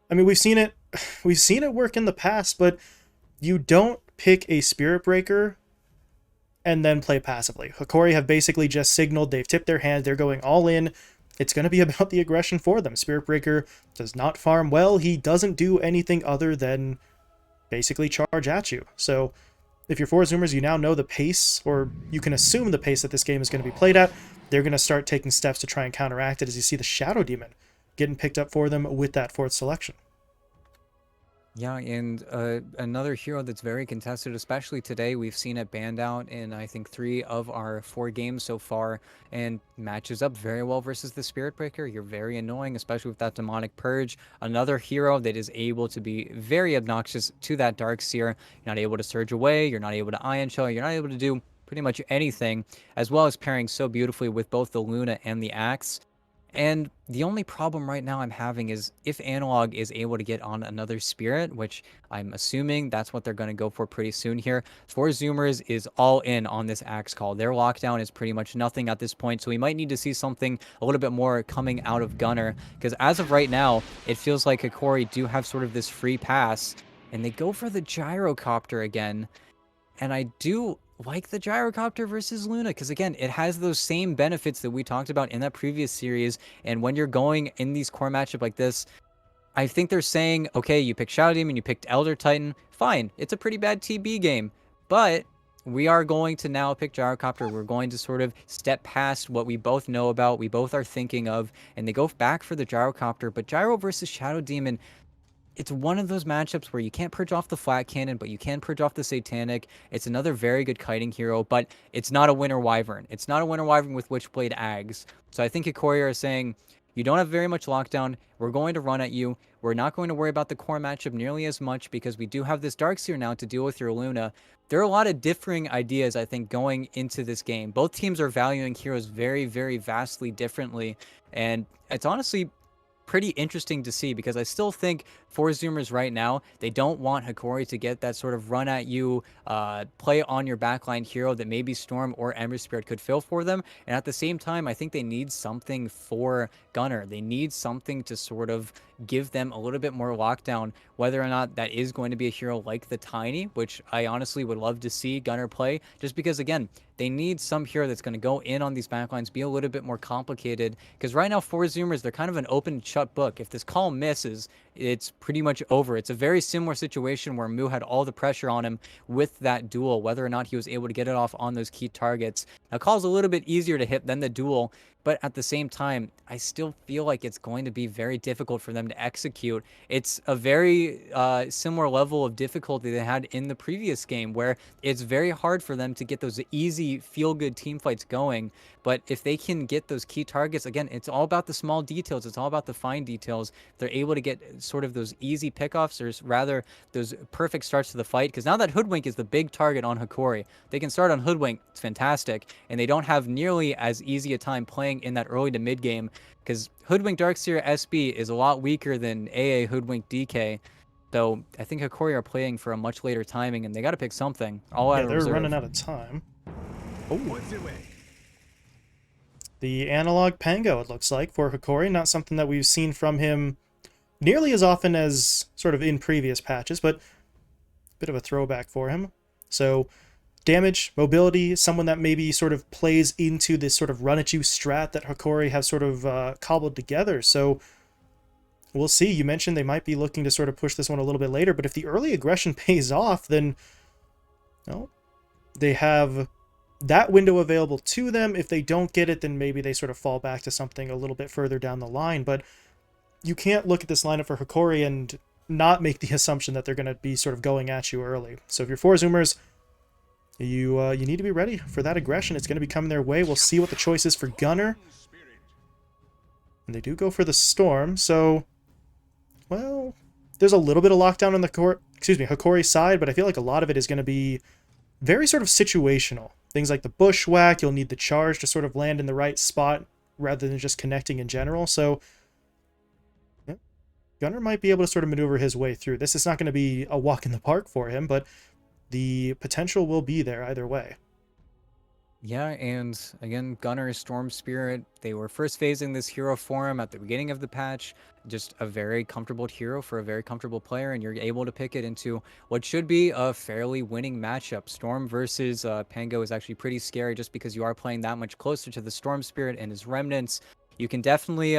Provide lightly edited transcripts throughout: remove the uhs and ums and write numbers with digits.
I mean, we've seen it work in the past, but you don't pick a Spirit Breaker and then play passively. Hokori have basically just signaled they've tipped their hand, they're going all in. It's going to be about the aggression for them. Spirit Breaker does not farm well. He doesn't do anything other than basically charge at you. So if you're 4-Zoomers, you now know the pace, or you can assume the pace that this game is going to be played at. They're going to start taking steps to try and counteract it as you see the Shadow Demon getting picked up for them with that fourth selection. Yeah, and another hero that's very contested, especially today. We've seen it banned out in, I think, 3 of our 4 games so far, and matches up very well versus the Spirit Breaker. You're very annoying, especially with that Demonic Purge. Another hero that is able to be very obnoxious to that Dark Seer. You're not able to surge away, you're not able to Ion Shell, you're not able to do pretty much anything, as well as pairing so beautifully with both the Luna and the Axe. And the only problem right now I'm having is if Analog is able to get on another Spirit, which I'm assuming that's what they're going to go for pretty soon here. 4-Zoomers is all in on this Axe call. Their lockdown is pretty much nothing at this point, so we might need to see something a little bit more coming out of Gunner, because as of right now, it feels like Hokori do have sort of this free pass, and they go for the Gyrocopter again. And I do like the gyrocopter versus Luna because again, it has those same benefits that we talked about in that previous series. And when you're going in these core matchup like this, I think they're saying, okay, you picked Shadow Demon, you picked Elder Titan, fine, it's a pretty bad TB game, but we are going to now pick Gyrocopter. We're going to sort of step past what we both know about, we both are thinking of, and they go back for the Gyrocopter. But Gyro versus Shadow Demon, it's one of those matchups where you can't purge off the flat cannon, but you can purge off the satanic. It's another very good kiting hero, but it's not a winter wyvern. It's not a winter wyvern with witchblade ags. So I think Hikori are saying, you don't have very much lockdown. We're going to run at you. We're not going to worry about the core matchup nearly as much because we do have this Darkseer now to deal with your Luna. There are a lot of differing ideas, I think, going into this game. Both teams are valuing heroes very, very vastly differently. And it's honestly pretty interesting to see because I still think for Zoomers right now, they don't want Hikori to get that sort of run at you, play on your backline hero that maybe Storm or Ember Spirit could fill for them. And at the same time, I think they need something for Gunner. They need something to sort of give them a little bit more lockdown, whether or not that is going to be a hero like the Tiny, which I honestly would love to see Gunner play, just because, again, they need some hero that's going to go in on these backlines, be a little bit more complicated. Because right now, for Zoomers, they're kind of an open shut book. If this call misses, it's pretty much over. It's a very similar situation where Mu had all the pressure on him with that duel, whether or not he was able to get it off on those key targets. Now, call's a little bit easier to hit than the duel, but at the same time, I still feel like it's going to be very difficult for them to execute. It's a very similar level of difficulty they had in the previous game, where it's very hard for them to get those easy, feel-good team fights going. But if they can get those key targets, again, it's all about the small details. It's all about the fine details. They're able to get sort of those easy pickoffs, or rather those perfect starts to the fight. Because now that Hoodwink is the big target on Hokori, they can start on Hoodwink. It's fantastic. And they don't have nearly as easy a time playing in that early to mid game, because Hoodwink Darkseer SB is a lot weaker than AA Hoodwink DK. So I think Hokori are playing for a much later timing, and they got to pick something all out Yeah, of they're running reserve. out of time. Oh, the analog Pango, it looks like, for Hokori. Not something that we've seen from him nearly as often as sort of in previous patches, but a bit of a throwback for him. So damage, mobility, someone that maybe sort of plays into this sort of run at you strat that Hokori have sort of cobbled together. So we'll see. You mentioned they might be looking to sort of push this one a little bit later, but if the early aggression pays off, then well, they have that window available to them. If they don't get it, then maybe they sort of fall back to something a little bit further down the line. But you can't look at this lineup for Hokori and not make the assumption that they're going to be sort of going at you early. So if you're 4-Zoomers, you need to be ready for that aggression. It's going to be coming their way. We'll see what the choice is for Gunner. And they do go for the Storm, so, well, there's a little bit of lockdown on the Hokori side, but I feel like a lot of it is going to be very sort of situational. Things like the bushwhack, you'll need the charge to sort of land in the right spot rather than just connecting in general. So yeah, Gunner might be able to sort of maneuver his way through. This is not going to be a walk in the park for him, but the potential will be there either way. Yeah, and again, Gunner, Storm Spirit, they were first phasing this hero form at the beginning of the patch. Just a very comfortable hero for a very comfortable player, and you're able to pick it into what should be a fairly winning matchup. Storm versus Pango is actually pretty scary just because you are playing that much closer to the Storm Spirit and his remnants. You can definitely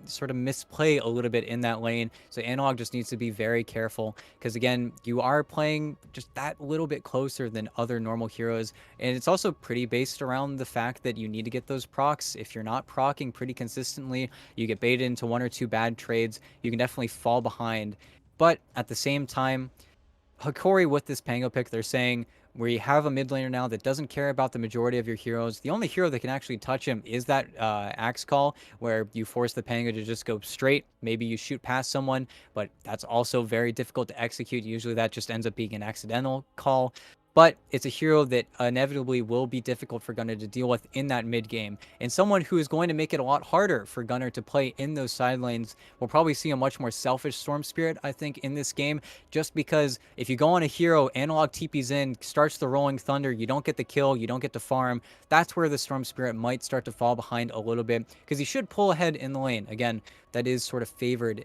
sort of misplay a little bit in that lane. So Analog just needs to be very careful because, again, you are playing just that little bit closer than other normal heroes. And it's also pretty based around the fact that you need to get those procs. If you're not procking pretty consistently, you get baited into one or two bad trades, you can definitely fall behind. But at the same time, Hokori with this Pango pick, they're saying we have a mid laner now that doesn't care about the majority of your heroes. The only hero that can actually touch him is that axe call, where you force the Pango to just go straight. Maybe you shoot past someone, but that's also very difficult to execute. Usually that just ends up being an accidental call. But it's a hero that inevitably will be difficult for Gunner to deal with in that mid game. And someone who is going to make it a lot harder for Gunner to play in those side lanes. We'll probably see a much more selfish Storm Spirit, I think, in this game, just because if you go on a hero, Analog TPs in, starts the Rolling Thunder, you don't get the kill, you don't get to farm, that's where the Storm Spirit might start to fall behind a little bit, because he should pull ahead in the lane. Again, that is sort of favored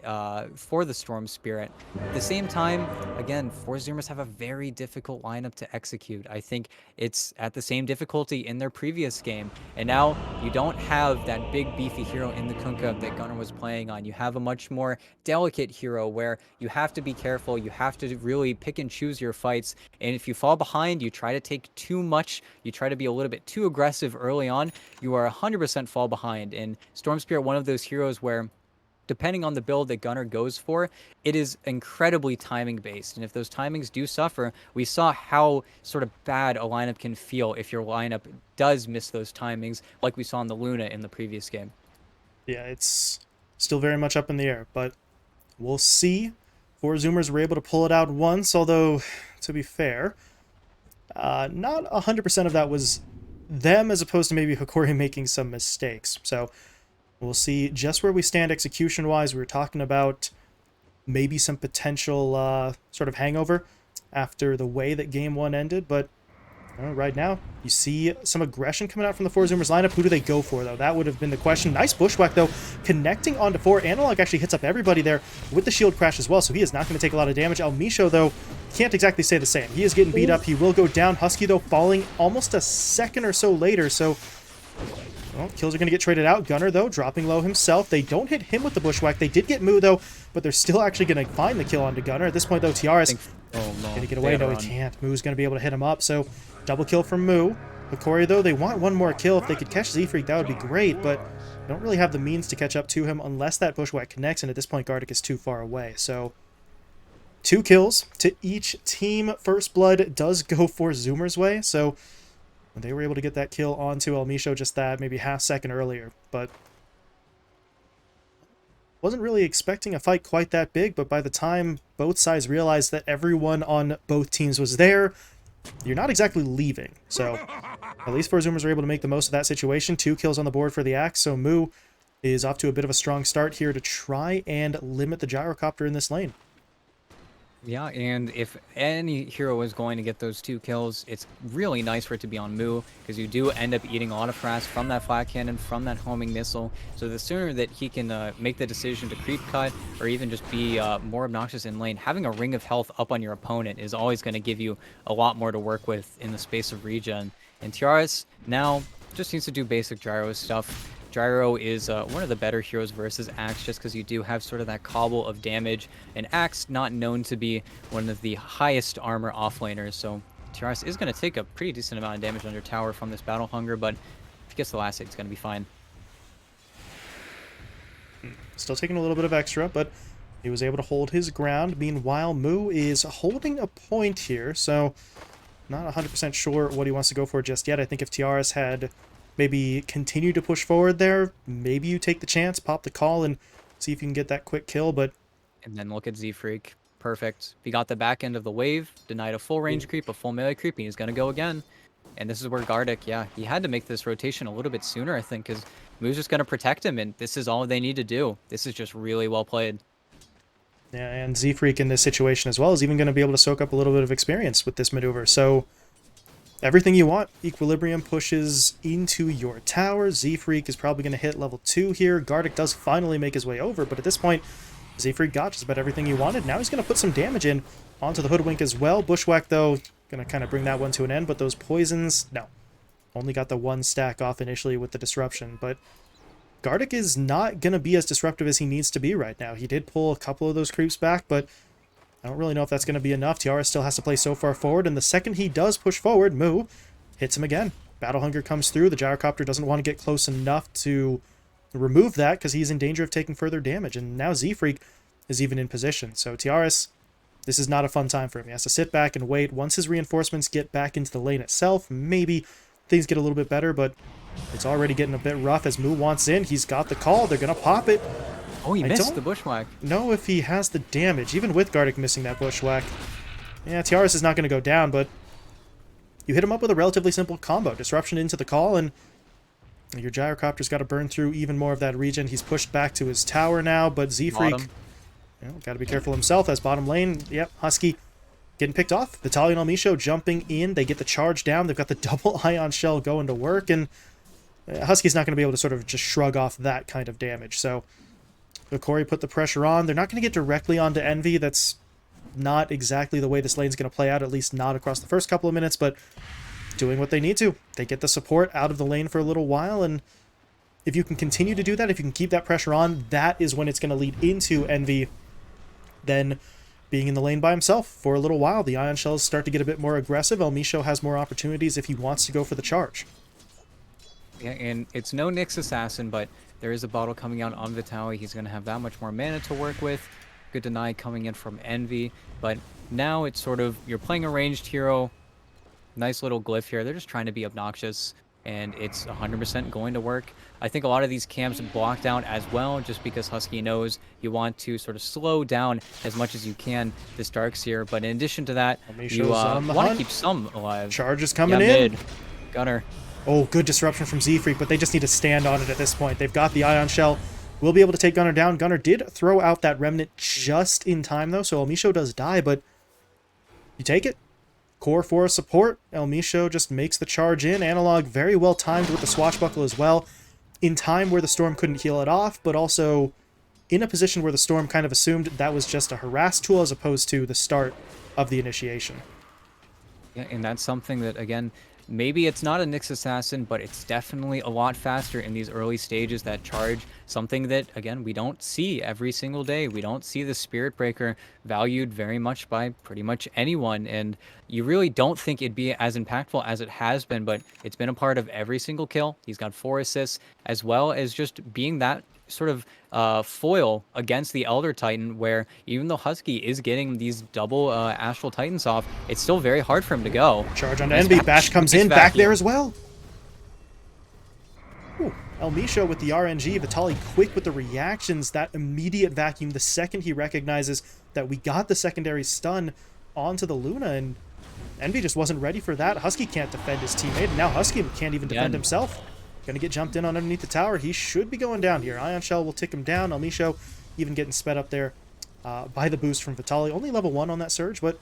for the Storm Spirit. At the same time, again, Four Zoomers have a very difficult lineup to execute. I think it's at the same difficulty in their previous game. And now you don't have that big beefy hero in the Kunkka that Gunnar was playing on. You have a much more delicate hero where you have to be careful. You have to really pick and choose your fights. And if you fall behind, you try to take too much, you try to be a little bit too aggressive early on, you are 100% fall behind. And Storm Spirit, one of those heroes where depending on the build that Gunner goes for, it is incredibly timing based. And if those timings do suffer, we saw how sort of bad a lineup can feel if your lineup does miss those timings, like we saw in the Luna in the previous game. Yeah, it's still very much up in the air, but we'll see. Four Zoomers were able to pull it out once, although, to be fair, not 100% of that was them as opposed to maybe Hokori making some mistakes. So we'll see just where we stand execution-wise. We were talking about maybe some potential sort of hangover after the way that Game 1 ended, but right now, you see some aggression coming out from the Four Zoomers lineup. Who do they go for, though? That would have been the question. Nice bushwhack, though, connecting onto 4. Analog actually hits up everybody there with the shield crash as well, so he is not going to take a lot of damage. Almisho, though, can't exactly say the same. He is getting beat up. He will go down. Husky, though, falling almost a second or so later, so well, kills are going to get traded out. Gunner, though, dropping low himself. They don't hit him with the bushwhack. They did get Moo, though, but they're still actually going to find the kill onto Gunner. At this point, though, Tiaras going to get away. No, he can't. Moo's going to be able to hit him up, so double kill from Moo. Hokori, though, they want one more kill. If they could catch Z-Freak, that would be great, but they don't really have the means to catch up to him unless that bushwhack connects, and at this point, Gardic is too far away. So 2 kills to each team. First Blood does go for Zoomer's way, so they were able to get that kill onto Almisho just that maybe half second earlier, but wasn't really expecting a fight quite that big, but by the time both sides realized that everyone on both teams was there, you're not exactly leaving. So at least Four Zoomers are able to make the most of that situation. 2 kills on the board for the Axe, so Moo is off to a bit of a strong start here to try and limit the gyrocopter in this lane. Yeah, and if any hero is going to get those 2 kills, it's really nice for it to be on Moo, because you do end up eating a lot of frags from that flat cannon, from that homing missile. So the sooner that he can make the decision to creep cut, or even just be more obnoxious in lane, having a ring of health up on your opponent is always going to give you a lot more to work with in the space of regen. And Tiaras now just needs to do basic gyro stuff. Gyro is one of the better heroes versus Axe, just because you do have sort of that cobble of damage, and Axe not known to be one of the highest armor offlaners, so Tiaras is going to take a pretty decent amount of damage under tower from this Battle Hunger, but if he gets the last hit, it's going to be fine. Still taking a little bit of extra, but he was able to hold his ground. Meanwhile, Moo is holding a point here, so not 100% sure what he wants to go for just yet. I think if Tiaras had maybe continue to push forward there, maybe you take the chance, pop the call, and see if you can get that quick kill, but... And then look at Z-Freak. Perfect. He got the back end of the wave, denied a full range creep, a full melee creep, and he's going to go again. And this is where Gardic, yeah, he had to make this rotation a little bit sooner, I think, because Moo's just going to protect him, and this is all they need to do. This is just really well played. Yeah, and Z-Freak in this situation as well is even going to be able to soak up a little bit of experience with this maneuver, so... Everything you want. Equilibrium pushes into your tower. Z-Freak is probably going to hit level 2 here. Gardic does finally make his way over, but at this point, Z-Freak got just about everything he wanted. Now he's going to put some damage in onto the Hoodwink as well. Bushwhack, though, going to kind of bring that one to an end, but those poisons, no. Only got the one stack off initially with the disruption, but Gardic is not going to be as disruptive as he needs to be right now. He did pull a couple of those creeps back, but I don't really know if that's going to be enough. Tiara still has to play so far forward, and the second he does push forward, Moo hits him again. Battle Hunger comes through. The Gyrocopter doesn't want to get close enough to remove that because he's in danger of taking further damage, and now Z-Freak is even in position. So Tiaris, this is not a fun time for him. He has to sit back and wait. Once his reinforcements get back into the lane itself, maybe things get a little bit better, but it's already getting a bit rough as Moo wants in. He's got the call. They're going to pop it. Oh, he I missed don't the bushwhack. know if he has the damage, even with Gardic missing that bushwhack. Yeah, Tiaris is not going to go down, but you hit him up with a relatively simple combo. Disruption into the call, and your Gyrocopter's got to burn through even more of that region. He's pushed back to his tower now, but Z-Freak, got to be careful himself as bottom lane. Yep, Husky getting picked off. Vitaly and Almisho jumping in. They get the charge down. They've got the double Ion Shell going to work, and Husky's not going to be able to sort of just shrug off that kind of damage. So Hokori put the pressure on. They're not going to get directly onto Envy. That's not exactly the way this lane's going to play out, at least not across the first couple of minutes, but doing what they need to. They get the support out of the lane for a little while, and if you can continue to do that, if you can keep that pressure on, that is when it's going to lead into Envy then being in the lane by himself for a little while. The Ion Shells start to get a bit more aggressive. Elmisho has more opportunities if he wants to go for the charge. Yeah, and it's no Nyx Assassin, but there is a bottle coming out on Vitaly. He's going to have that much more mana to work with. Good deny coming in from Envy, but now it's sort of, you're playing a ranged hero. Nice little glyph here. They're just trying to be obnoxious, and it's 100% going to work. I think a lot of these camps blocked out as well, just because Husky knows you want to sort of slow down as much as you can this Darkseer. But in addition to that, you want to keep some alive. Charge is coming in. in. Gunner. Oh, good disruption from Z-Freak, but they just need to stand on it at this point. They've got the Ion Shell. We'll be able to take Gunner down. Gunner did throw out that Remnant just in time, though, so Elmisho does die, but you take it. Core 4 support. Elmisho just makes the charge in. Analog very well timed with the Swashbuckle as well. In time where the Storm couldn't heal it off, but also in a position where the Storm kind of assumed that was just a harass tool as opposed to the start of the initiation. Yeah, and that's something that, again, maybe it's not a Nyx Assassin, but it's definitely a lot faster in these early stages, that charge. Something that, again, we don't see every single day. We don't see the Spirit Breaker valued very much by pretty much anyone, and you really don't think it'd be as impactful as it has been, but it's been a part of every single kill. He's got 4 assists, as well as just being that sort of foil against the Elder Titan, where even though Husky is getting these double Astral Titans off, it's still very hard for him to go. Charge on Envy. Bash comes in. Back there as well. Ooh. Elmisho with the RNG. Vitaly quick with the reactions. That immediate vacuum the second he recognizes that we got the secondary stun onto the Luna, and Envy just wasn't ready for that. Husky can't defend his teammate, and now Husky can't even defend himself. Gonna get jumped in on underneath the tower. He should be going down here. Ion Shell will tick him down. Elmisho even getting sped up there by the boost from Vitaly. Only level 1 on that Surge, but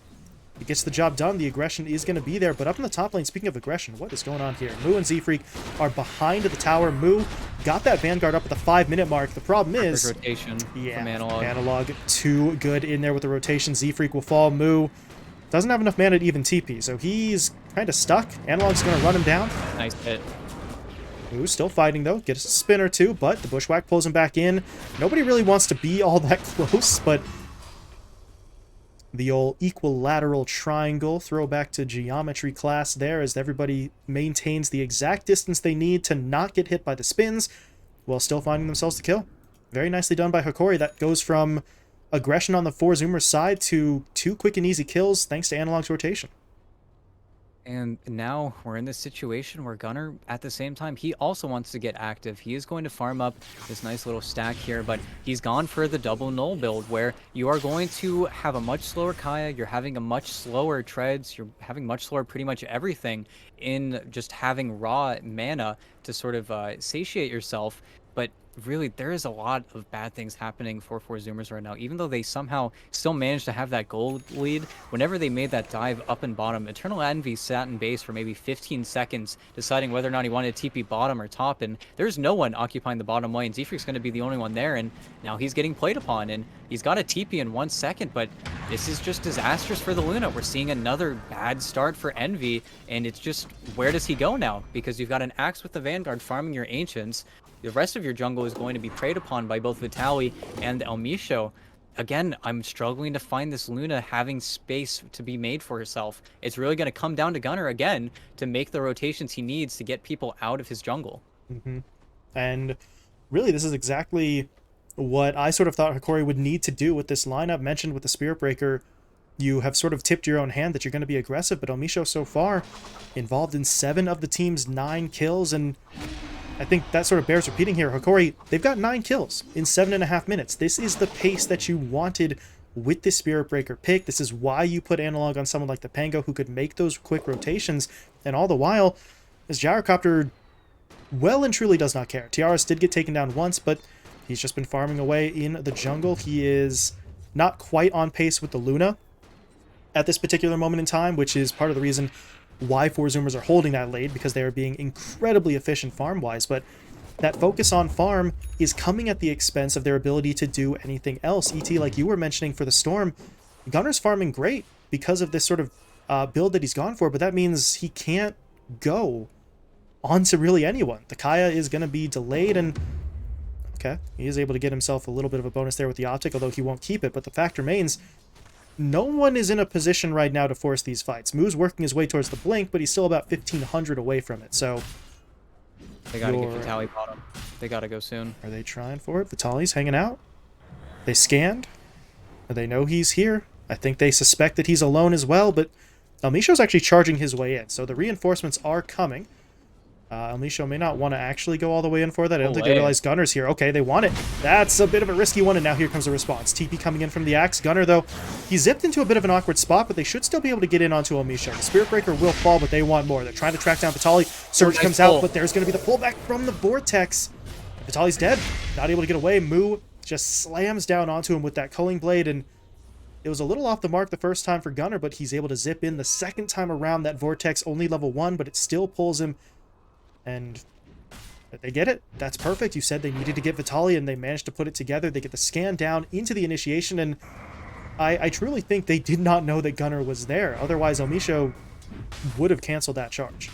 it gets the job done. The aggression is going to be there. But up in the top lane, speaking of aggression, what is going on here? Moo and Z-Freak are behind the tower. Moo got that Vanguard up at the 5-minute mark. The problem is... rotation from Analog. Analog too good in there with the rotation. Z-Freak will fall. Moo doesn't have enough mana to even TP, so he's kind of stuck. Analog's going to run him down. Nice hit. Moo's still fighting, though. Gets a spin or two, but the Bushwhack pulls him back in. Nobody really wants to be all that close, but the old equilateral triangle throwback to geometry class there as everybody maintains the exact distance they need to not get hit by the spins while still finding themselves the kill. Very nicely done by Hokori. That goes from aggression on the 4-Zoomer side to 2 quick and easy kills thanks to Analog's rotation. And now we're in this situation where Gunner, at the same time, he also wants to get active. He is going to farm up this nice little stack here, but he's gone for the double null build, where you are going to have a much slower Kaya, you're having a much slower Treads, you're having much slower pretty much everything in just having raw mana to sort of satiate yourself. But really, there is a lot of bad things happening for Zoomers right now. Even though they somehow still managed to have that gold lead, whenever they made that dive up and bottom, Eternal Envy sat in base for maybe 15 seconds, deciding whether or not he wanted to TP bottom or top, and there's no one occupying the bottom lane. Z-Freak's going to be the only one there, and now he's getting played upon, and he's got a TP in 1 second, but this is just disastrous for the Luna. We're seeing another bad start for Envy, and it's just, where does he go now? Because you've got an Axe with the Vanguard farming your Ancients. The rest of your jungle is going to be preyed upon by both Vitaly and El Misho. Again, I'm struggling to find this Luna having space to be made for herself. It's really going to come down to Gunnar again to make the rotations he needs to get people out of his jungle. And really, this is exactly what I sort of thought Hokori would need to do with this lineup. Mentioned with the Spirit Breaker, you have sort of tipped your own hand that you're going to be aggressive, but El Misho so far involved in 7 of the team's 9 kills, and I think that sort of bears repeating here. Hokori, they've got 9 kills in 7.5 minutes. This is the pace that you wanted with the Spirit Breaker pick. This is why you put analog on someone like the Pango who could make those quick rotations, and all the while, this Gyrocopter well and truly does not care. Tiaras did get taken down once, but he's just been farming away in the jungle. He is not quite on pace with the Luna at this particular moment in time, which is part of the reason why 4 Zoomers are holding that lane, because they are being incredibly efficient farm-wise, but that focus on farm is coming at the expense of their ability to do anything else. ET, like you were mentioning for the Storm, Gunnar's farming great because of this sort of build that he's gone for, but that means he can't go onto really anyone. The Kaya is going to be delayed, and okay, he is able to get himself a little bit of a bonus there with the optic, although he won't keep it, but the fact remains, no one is in a position right now to force these fights. Moo's working his way towards the blink, but he's still about 1,500 away from it, so... They gotta get Vitaly bottom. They gotta go soon. Are they trying for it? Vitaly's hanging out. They scanned. They know he's here. I think they suspect that he's alone as well, but El Misho's actually charging his way in, so the reinforcements are coming. El Misho may not want to actually go all the way in for that. I don't think they realize Gunnar's here. Okay, they want it. That's a bit of a risky one, and now here comes the response. TP coming in from the Axe. Gunnar, though, he zipped into a bit of an awkward spot, but they should still be able to get in onto El Misho. The Spirit Breaker will fall, but they want more. They're trying to track down Vitaly. Surge comes out, but there's going to be the pullback from the Vortex. Vitaly's dead. Not able to get away. Moo just slams down onto him with that Culling Blade, and it was a little off the mark the first time for Gunnar, but he's able to zip in the second time around. That Vortex only level 1, but it still pulls him, and they get it. That's perfect. You said they needed to get Vitaly, and they managed to put it together. They get the scan down into the initiation, and I truly think they did not know that Gunnar was there. Otherwise, El Misho would have canceled that charge.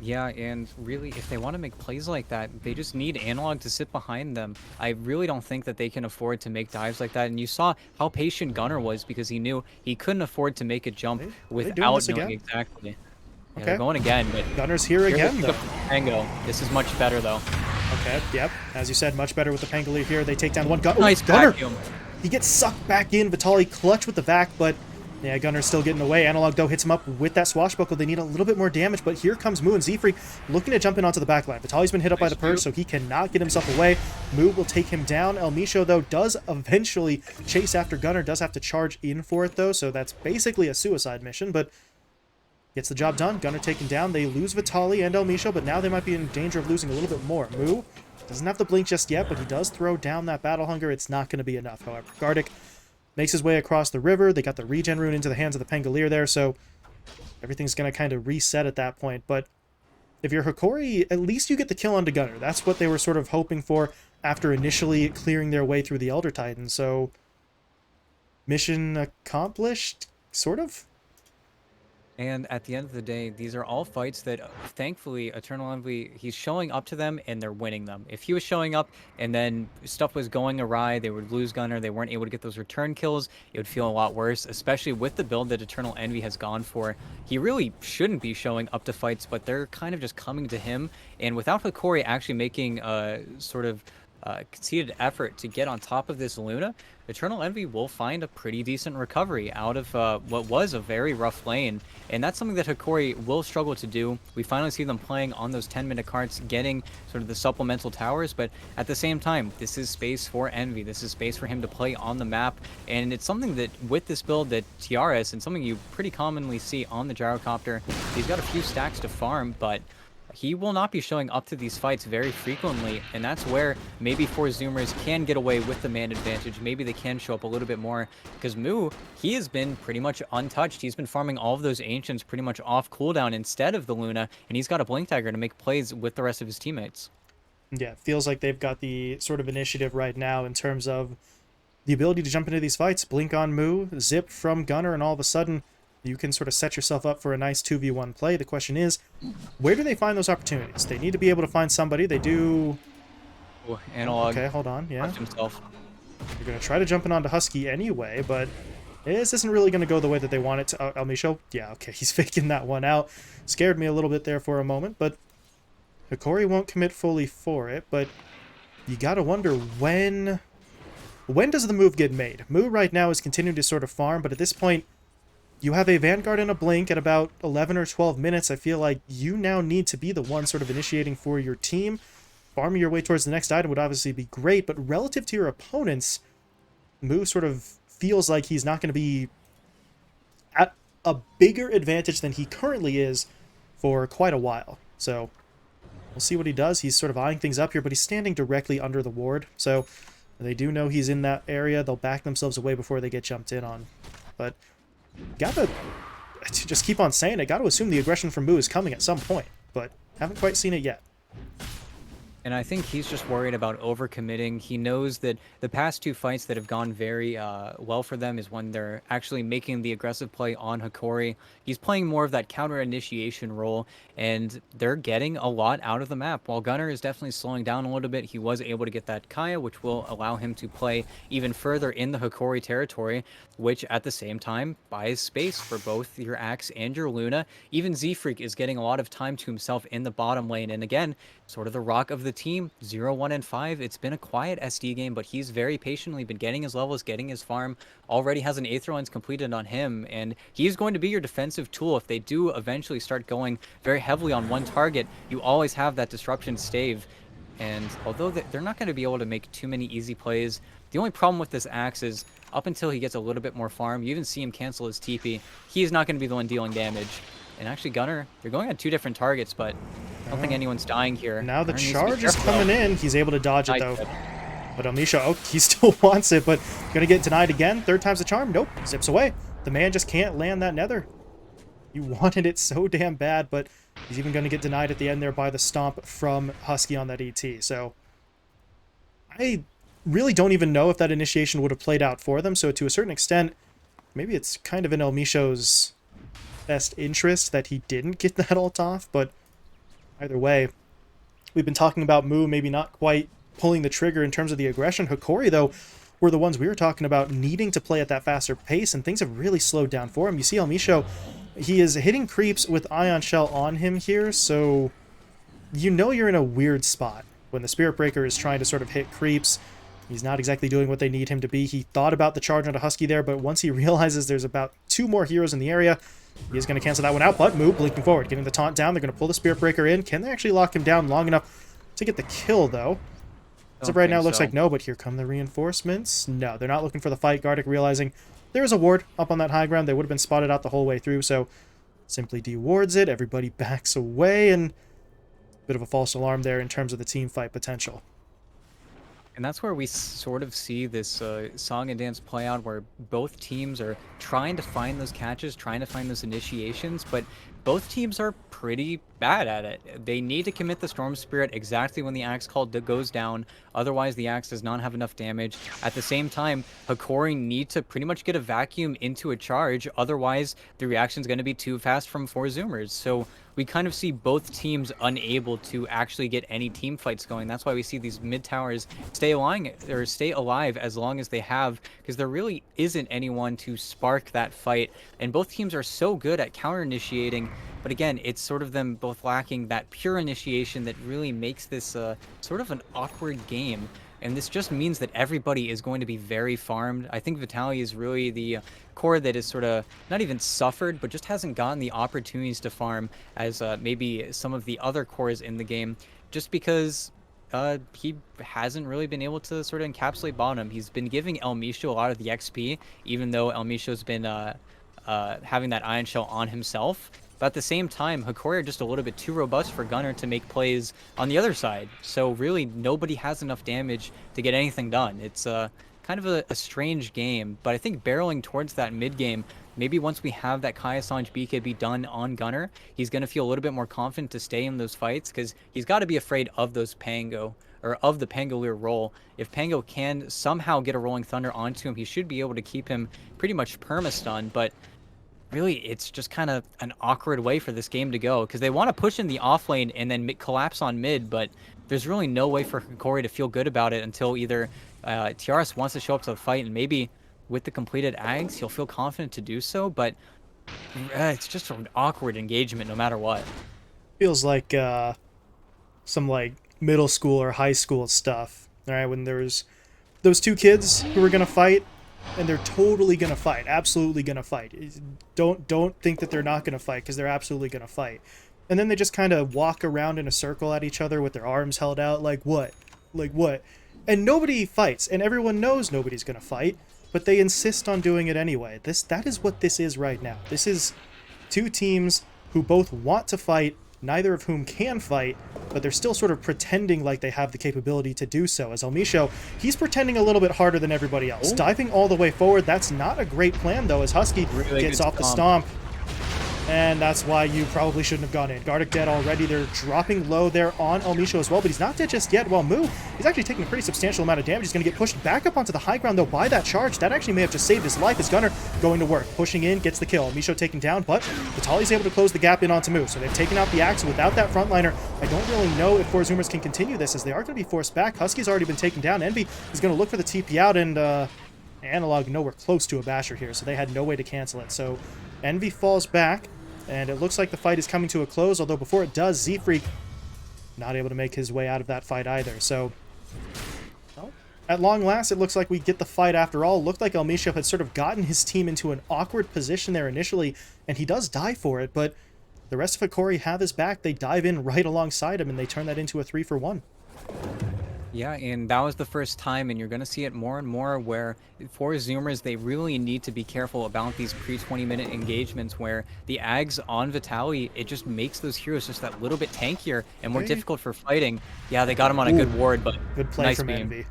Yeah, and really, if they want to make plays like that, they just need Analog to sit behind them. I really don't think that they can afford to make dives like that, and you saw how patient Gunnar was because he knew he couldn't afford to make a jump without knowing exactly. Yeah, they're going again, but Gunner's here again, though. Pango. This is much better, though. Okay, yep. As you said, much better with the Pangolier here. They take down one. Nice Gunnar! vacuum. He gets sucked back in. Vitaly clutch with the vac, but yeah, Gunner's still getting away. Analog, though, hits him up with that swashbuckle. They need a little bit more damage, but here comes Moo and Z-Freak looking to jump in onto the backline. Vitaly's been hit up by the Purge, so he cannot get himself away. Moo will take him down. El Misho, though, does eventually chase after Gunnar. Does have to charge in for it, though, so that's basically a suicide mission, but gets the job done. Gunnar taken down. They lose Vitaly and El Misho, but now they might be in danger of losing a little bit more. Moo doesn't have the blink just yet, but he does throw down that Battle Hunger. It's not going to be enough, however. Gardic makes his way across the river. They got the regen rune into the hands of the Pangolier there, so everything's going to kind of reset at that point. But if you're Hokori, at least you get the kill onto Gunnar. That's what they were sort of hoping for after initially clearing their way through the Elder Titan. So mission accomplished, sort of? And at the end of the day, these are all fights that, thankfully, Eternal Envy, he's showing up to them and they're winning them. If he was showing up and then stuff was going awry, they would lose Gunnar, they weren't able to get those return kills, it would feel a lot worse, especially with the build that Eternal Envy has gone for. He really shouldn't be showing up to fights, but they're kind of just coming to him. And without Hokori actually making a sort of conceded effort to get on top of this Luna, Eternal Envy will find a pretty decent recovery out of what was a very rough lane, and that's something that Hokori will struggle to do. We finally see them playing on those 10-minute carts, getting sort of the supplemental towers, but at the same time, this is space for Envy. This is space for him to play on the map, and it's something that, with this build, that Tiaras, and something you pretty commonly see on the Gyrocopter, he's got a few stacks to farm, but he will not be showing up to these fights very frequently, and that's where maybe four Zoomers can get away with the man advantage. Maybe they can show up a little bit more, because Moo, he has been pretty much untouched. He's been farming all of those Ancients pretty much off cooldown instead of the Luna, and he's got a Blink Dagger to make plays with the rest of his teammates. Yeah, it feels like they've got the sort of initiative right now in terms of the ability to jump into these fights, blink on Moo, zip from Gunner, and all of a sudden you can sort of set yourself up for a nice 2v1 play. The question is, where do they find those opportunities? They need to be able to find somebody. They do... Ooh, Analog Okay, hold on, yeah. left himself. They're going to try to jump in onto Husky anyway, but this isn't really going to go the way that they want it to. Elmisho? Yeah, okay, he's faking that one out. Scared me a little bit there for a moment, but Hokori won't commit fully for it, but you got to wonder when... When does the move get made? Moo right now is continuing to sort of farm, but at this point, you have a Vanguard and a Blink at about 11 or 12 minutes. I feel like you now need to be the one sort of initiating for your team. Farming your way towards the next item would obviously be great, but relative to your opponents, Moo sort of feels like he's not going to be at a bigger advantage than he currently is for quite a while. So we'll see what he does. He's sort of eyeing things up here, but he's standing directly under the ward, so... They do know he's in that area. They'll back themselves away before they get jumped in on. But gotta just keep on saying it. Gotta assume the aggression from Moo is coming at some point, but haven't quite seen it yet. And I think he's just worried about overcommitting. He knows that the past two fights that have gone very well for them is when they're actually making the aggressive play on Hokori. He's playing more of that counter initiation role, and they're getting a lot out of the map. While Gunner is definitely slowing down a little bit, he was able to get that Kaya, which will allow him to play even further in the Hokori territory, which at the same time buys space for both your Axe and your Luna. Even Z-Freak is getting a lot of time to himself in the bottom lane, and again, sort of the rock of the team, 0, 1, and 5. It's been a quiet SD game, but he's very patiently been getting his levels, getting his farm. Already has an Aether Lens completed on him, and he's going to be your defensive tool. If they do eventually start going very heavily on one target, you always have that disruption stave. And although they're not going to be able to make too many easy plays, the only problem with this Axe is up until he gets a little bit more farm, you even see him cancel his TP, he's not going to be the one dealing damage. And actually, Gunner, they're going on two different targets, but I don't think anyone's dying here. Now the Gunner charge is coming in. He's able to dodge it, though. But Elmisho, oh, he still wants it, but going to get denied again. Third time's the charm. Nope. Zips away. The man just can't land that nether. You wanted it so damn bad, but he's even going to get denied at the end there by the stomp from Husky on that ET. So I really don't even know if that initiation would have played out for them. So to a certain extent, maybe it's kind of in Elmisho's best interest that he didn't get that ult off, but either way, we've been talking about Moo maybe not quite pulling the trigger in terms of the aggression. Hokori, though, were the ones we were talking about needing to play at that faster pace, and things have really slowed down for him. You see Elmisho, he is hitting creeps with Ion Shell on him here, so you know you're in a weird spot when the Spirit Breaker is trying to sort of hit creeps. He's not exactly doing what they need him to be. He thought about the charge onto Husky there, but once he realizes there's about 2 more heroes in the area, he is going to cancel that one out, but Moo blinking forward, getting the taunt down. They're going to pull the Spirit Breaker in. Can they actually lock him down long enough to get the kill, though? As of right now, it looks like no, but here come the reinforcements. No, they're not looking for the fight. Gardic realizing there is a ward up on that high ground. They would have been spotted out the whole way through, so simply dewards it. Everybody backs away, and a bit of a false alarm there in terms of the team fight potential. And that's where we sort of see this song and dance play out, where both teams are trying to find those catches, trying to find those initiations, but both teams are pretty bad at it. They need to commit the Storm Spirit exactly when the Axe Call goes down, otherwise the Axe does not have enough damage. At the same time, Hokori need to pretty much get a vacuum into a charge, otherwise the reaction is going to be too fast from 4 Zoomers. So we kind of see both teams unable to actually get any team fights going. That's why we see these mid towers stay alive as long as they have, because there really isn't anyone to spark that fight. And both teams are so good at counter initiating, but again, it's sort of them both lacking that pure initiation that really makes this sort of an awkward game. And this just means that everybody is going to be very farmed. I think Vitaly is really the core that is sort of not even suffered, but just hasn't gotten the opportunities to farm as maybe some of the other cores in the game, just because he hasn't really been able to sort of encapsulate bottom. He's been giving Elmisho a lot of the XP, even though Elmisho's been having that Ion Shell on himself. But at the same time, Hokori are just a little bit too robust for Gunnar to make plays on the other side. So really, nobody has enough damage to get anything done. It's kind of a strange game, but I think barreling towards that mid game, maybe once we have that Kai Assange BKB done on Gunnar, he's going to feel a little bit more confident to stay in those fights because he's got to be afraid of those Pango or of the Pangolier roll. If Pango can somehow get a Rolling Thunder onto him, he should be able to keep him pretty much perma-stun, but really it's just kind of an awkward way for this game to go because they want to push in the off lane and then collapse on mid, but there's really no way for Hokori to feel good about it until either TRS wants to show up to the fight, and maybe with the completed Ags, he'll feel confident to do so, but it's just an awkward engagement no matter what. Feels like some like middle school or high school stuff. All right, when there's those two kids who are gonna fight, and they're totally gonna fight, absolutely gonna fight. Don't think that they're not gonna fight because they're absolutely gonna fight. And then they just kind of walk around in a circle at each other with their arms held out, like what, like what, and nobody fights, and everyone knows nobody's gonna fight, but they insist on doing it anyway. That is what this is right now. This is two teams who both want to fight, neither of whom can fight, but they're still sort of pretending like they have the capability to do so. As Elmisho, he's pretending a little bit harder than everybody else. Ooh. Diving all the way forward, that's not a great plan, though, as Husky really gets off the stomp. And that's why you probably shouldn't have gone in. Gardic dead already. They're dropping low there on Elmisho as well, but he's not dead just yet. While Moo, he's actually taking a pretty substantial amount of damage. He's going to get pushed back up onto the high ground, though, by that charge. That actually may have just saved his life as Gunnar going to work. Pushing in, gets the kill. Elmisho taken down, but Vitaly's able to close the gap in onto Moo. So they've taken out the axe. Without that frontliner, I don't really know if Four Zoomers can continue this, as they are going to be forced back. Husky's already been taken down. Envy is going to look for the TP out, and Analog nowhere close to a basher here, so they had no way to cancel it. So Envy falls back. And it looks like the fight is coming to a close, although before it does, Z-Freak not able to make his way out of that fight either. So, well, at long last, it looks like we get the fight after all. Looked like Elmisho had sort of gotten his team into an awkward position there initially, and he does die for it, but the rest of Hokori have his back. They dive in right alongside him, and they turn that into a 3-for-1. Yeah, and that was the first time, and you're going to see it more and more where for Zoomers, they really need to be careful about these pre-20-minute engagements where the Ags on Vitaly, it just makes those heroes just that little bit tankier and more difficult for fighting. Yeah, they got him on a good ward, but good play nice from beam. Envy.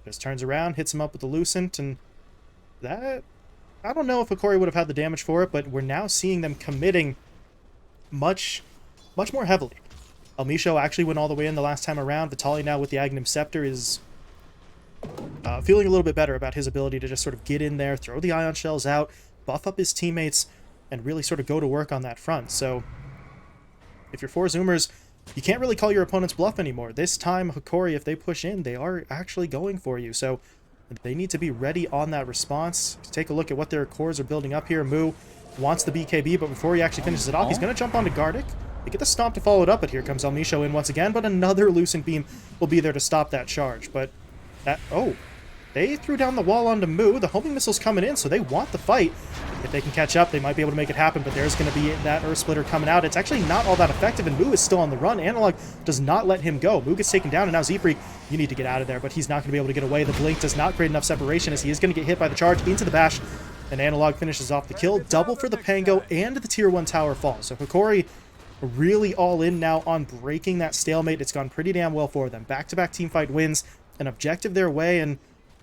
Just turns around, hits him up with the Lucent, and that... I don't know if Hokori would have had the damage for it, but we're now seeing them committing much more heavily. Elmisho actually went all the way in the last time around. Vitaly now with the Aghanim Scepter is feeling a little bit better about his ability to just sort of get in there, throw the Ion Shells out, buff up his teammates, and really sort of go to work on that front. So if you're Four Zoomers, you can't really call your opponent's bluff anymore. This time, Hokori, if they push in, they are actually going for you. So they need to be ready on that response. Take a look at what their cores are building up here. Moo wants the BKB, but before he actually finishes it off, he's going to jump onto Gardic. They get the stomp to follow it up, but here comes Elmisho in once again, but another Lucent Beam will be there to stop that charge. But that... oh, they threw down the wall onto Moo. The homing missile's coming in, so they want the fight. If they can catch up, they might be able to make it happen, but there's going to be that Earth Splitter coming out. It's actually not all that effective, and Moo is still on the run. Analog does not let him go. Moo gets taken down, and now Z-Freak, you need to get out of there, but he's not going to be able to get away. The Blink does not create enough separation, as he is going to get hit by the charge into the bash, and Analog finishes off the kill. Double for the Pango, and the Tier 1 tower falls. So Hokori really all in now on breaking that stalemate. It's gone pretty damn well for them. Back-to-back teamfight wins, an objective their way, and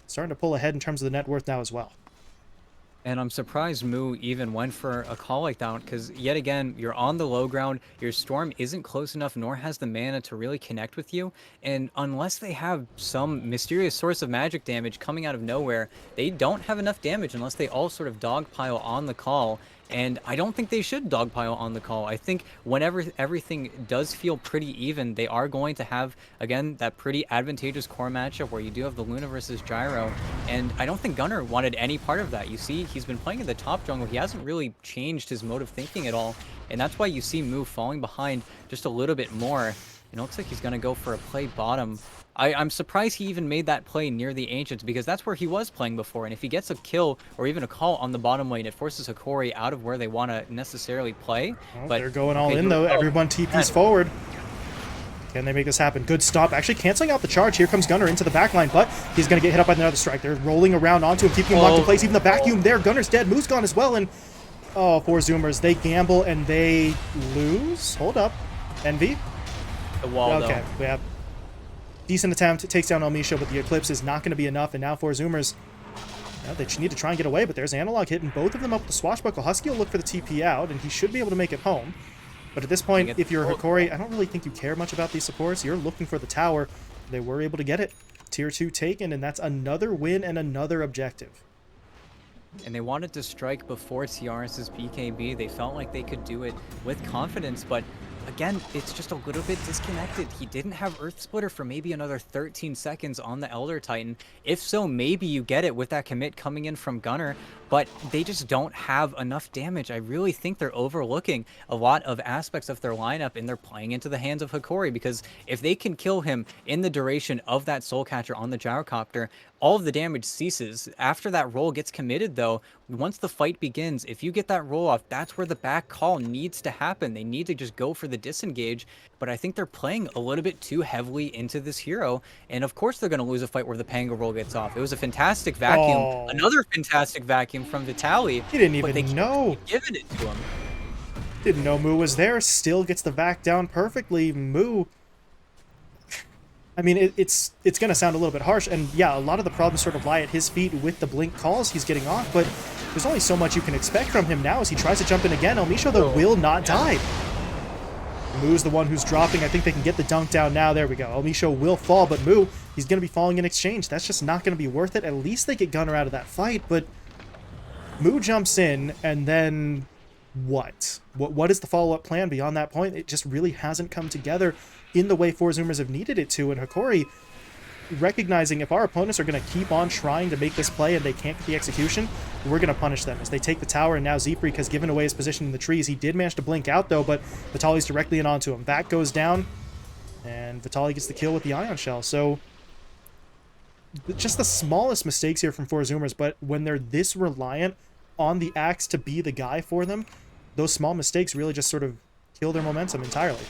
starting to pull ahead in terms of the net worth now as well. And I'm surprised Moo even went for a call like that, because yet again, you're on the low ground, your Storm isn't close enough, nor has the mana to really connect with you, and unless they have some mysterious source of magic damage coming out of nowhere, they don't have enough damage unless they all sort of dogpile on the call. And I don't think they should dogpile on the call. I think whenever everything does feel pretty even, they are going to have, again, that pretty advantageous core matchup where you do have the Luna versus Gyro. And I don't think Gunnar wanted any part of that. You see, he's been playing in the top jungle. He hasn't really changed his mode of thinking at all. And that's why you see Moo falling behind just a little bit more. And it looks like he's going to go for a play bottom. I'm surprised he even made that play near the Ancients, because that's where he was playing before, and if he gets a kill or even a call on the bottom lane, it forces Hokori out of where they want to necessarily play. Well, but they're going all in, though. Everyone TP's forward. Can they make this happen? Good stop. Actually canceling out the charge. Here comes Gunnar into the backline, but he's going to get hit up by another strike. They're rolling around onto him, keeping him locked in place. Even the vacuum there. Gunnar's dead. Moo's gone as well, and Oh, four Zoomers. They gamble and they lose. Hold up. Envy? The wall, though. Okay, we have decent attempt. It takes down Elmisha, but the Eclipse is not going to be enough. And now four Zoomers, they need to try and get away, but there's Analog hitting both of them up with the Swashbuckle. Husky will look for the TP out, and he should be able to make it home. But at this point, if you're Hokori, I don't really think you care much about these supports. You're looking for the tower. They were able to get it. Tier 2 taken, and that's another win and another objective. And they wanted to strike before TRS's BKB. They felt like they could do it with confidence, but again, it's just a little bit disconnected. He didn't have Earth Splitter for maybe another 13 seconds on the Elder Titan. If so, maybe you get it with that commit coming in from Gunnar, but they just don't have enough damage. I really think they're overlooking a lot of aspects of their lineup, and they're playing into the hands of Hokori, because if they can kill him in the duration of that Soul Catcher on the Gyrocopter, all of the damage ceases. After that roll gets committed, though, once the fight begins, if you get that roll off, that's where the back call needs to happen. They need to just go for the disengage, but I think they're playing a little bit too heavily into this hero, and of course they're going to lose a fight where the Pango roll gets off. It was a fantastic vacuum, another fantastic vacuum from Vitaly, He didn't but they even know. keep giving it to him. Didn't know Moo was there. Still gets the vac down perfectly. Moo, I mean, it's going to sound a little bit harsh, and yeah, a lot of the problems sort of lie at his feet with the blink calls he's getting off, but there's only so much you can expect from him now as he tries to jump in again. Elmisha, though, will not die. Moo's the one who's dropping. I think they can get the dunk down now. There we go. Elmisha will fall, but Moo, he's going to be falling in exchange. That's just not going to be worth it. At least they get Gunnar out of that fight, but Moo jumps in, and then what? What is the follow-up plan beyond that point? It just really hasn't come together in the way four Zoomers have needed it to, and Hokori, recognizing if our opponents are going to keep on trying to make this play and they can't get the execution, we're going to punish them as they take the tower, and now Zeeprik has given away his position in the trees. He did manage to blink out, though, but Vitaly's directly in onto him. Back goes down, and Vitaly gets the kill with the Ion Shell. So just the smallest mistakes here from four Zoomers, but when they're this reliant on the Axe to be the guy for them, those small mistakes really just sort of kill their momentum entirely.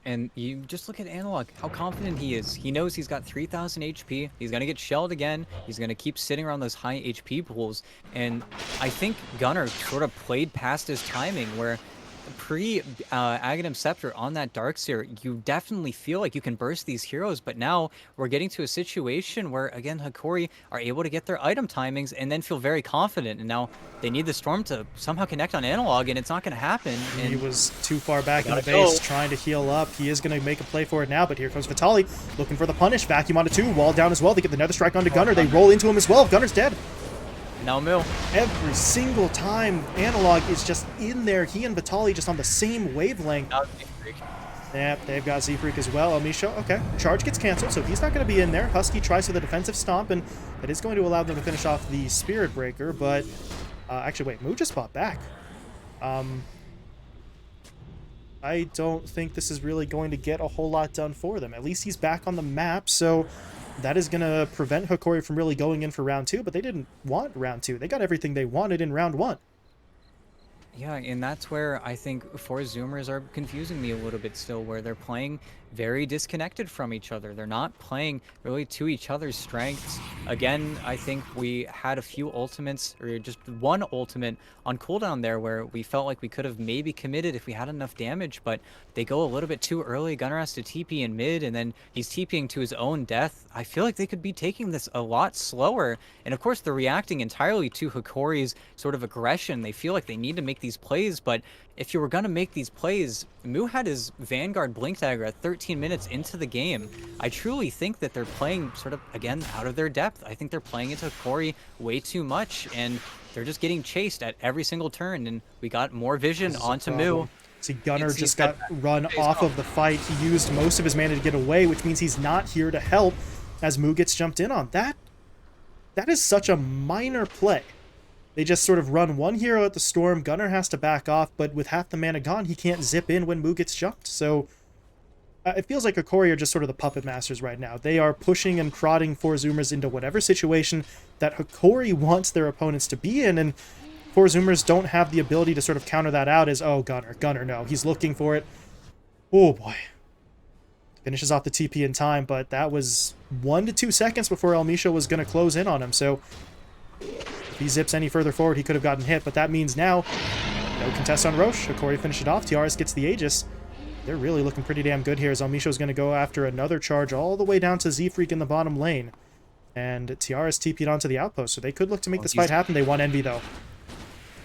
And you just look at Analog, how confident he is. He knows he's got 3,000 HP. He's going to get shelled again. He's going to keep sitting around those high HP pools. And I think Gunnar sort of played past his timing, where pre-Aghanim Scepter on that Darkseer, you definitely feel like you can burst these heroes, but now we're getting to a situation where, again, Hokori are able to get their item timings and then feel very confident, and now they need the Storm to somehow connect on Analog, and it's not going to happen. And he was too far back in the base, trying to heal up. He is going to make a play for it now, but here comes Vitaly, looking for the punish. Vacuum onto two, wall down as well. They get the Nether Strike onto Gunnar. They roll into him as well. Gunner's dead. Now Mill. Every single time Analog is just in there. He and Vitaly just on the same wavelength. Yep, they've got Z-Freak as well. Elmisha, okay. Charge gets canceled, so he's not going to be in there. Husky tries for the defensive stomp, and that is going to allow them to finish off the Spirit Breaker, but... actually, wait, Moo just fought back. I don't think this is really going to get a whole lot done for them. At least he's back on the map, so... that is going to prevent Hokori from really going in for round 2, but they didn't want round 2. They got everything they wanted in round 1. Yeah, and that's where I think four Zoomers are confusing me a little bit still, where they're playing very disconnected from each other. They're not playing really to each other's strengths. Again, I think we had a few ultimates, or just one ultimate on cooldown there, where we felt like we could have maybe committed if we had enough damage, but they go a little bit too early. Gunnar has to TP in mid, and then he's TPing to his own death. I feel like they could be taking this a lot slower, and of course they're reacting entirely to Hokori's sort of aggression. They feel like they need to make these plays, but if you were going to make these plays, Moo had his Vanguard Blink Dagger at 13 minutes into the game. I truly think that they're playing sort of, again, out of their depth. I think they're playing into Hokori way too much, and they're just getting chased at every single turn, and we got more vision onto Moo. See, Gunnar just got run off of the fight. He used most of his mana to get away, which means he's not here to help as Moo gets jumped in on. That is such a minor play. They just sort of run one hero at the Storm. Gunnar has to back off, but with half the mana gone, he can't zip in when Moo gets jumped. So it feels like Hokori are just sort of the puppet masters right now. They are pushing and prodding four Zoomers into whatever situation that Hokori wants their opponents to be in, and four Zoomers don't have the ability to sort of counter that out as, oh, Gunnar, no. He's looking for it. Oh, boy. Finishes off the TP in time, but that was 1 to 2 seconds before Elmisha was going to close in on him, so If he zips any further forward, he could have gotten hit, but that means now no contest on Roche. Hokori finished it off. Tiaris gets the Aegis. They're really looking pretty damn good here as Elmisho's going to go after another charge all the way down to Z-Freak in the bottom lane. And Tiaris TP'd onto the outpost, so they could look to make this fight happen. They want Envy, though.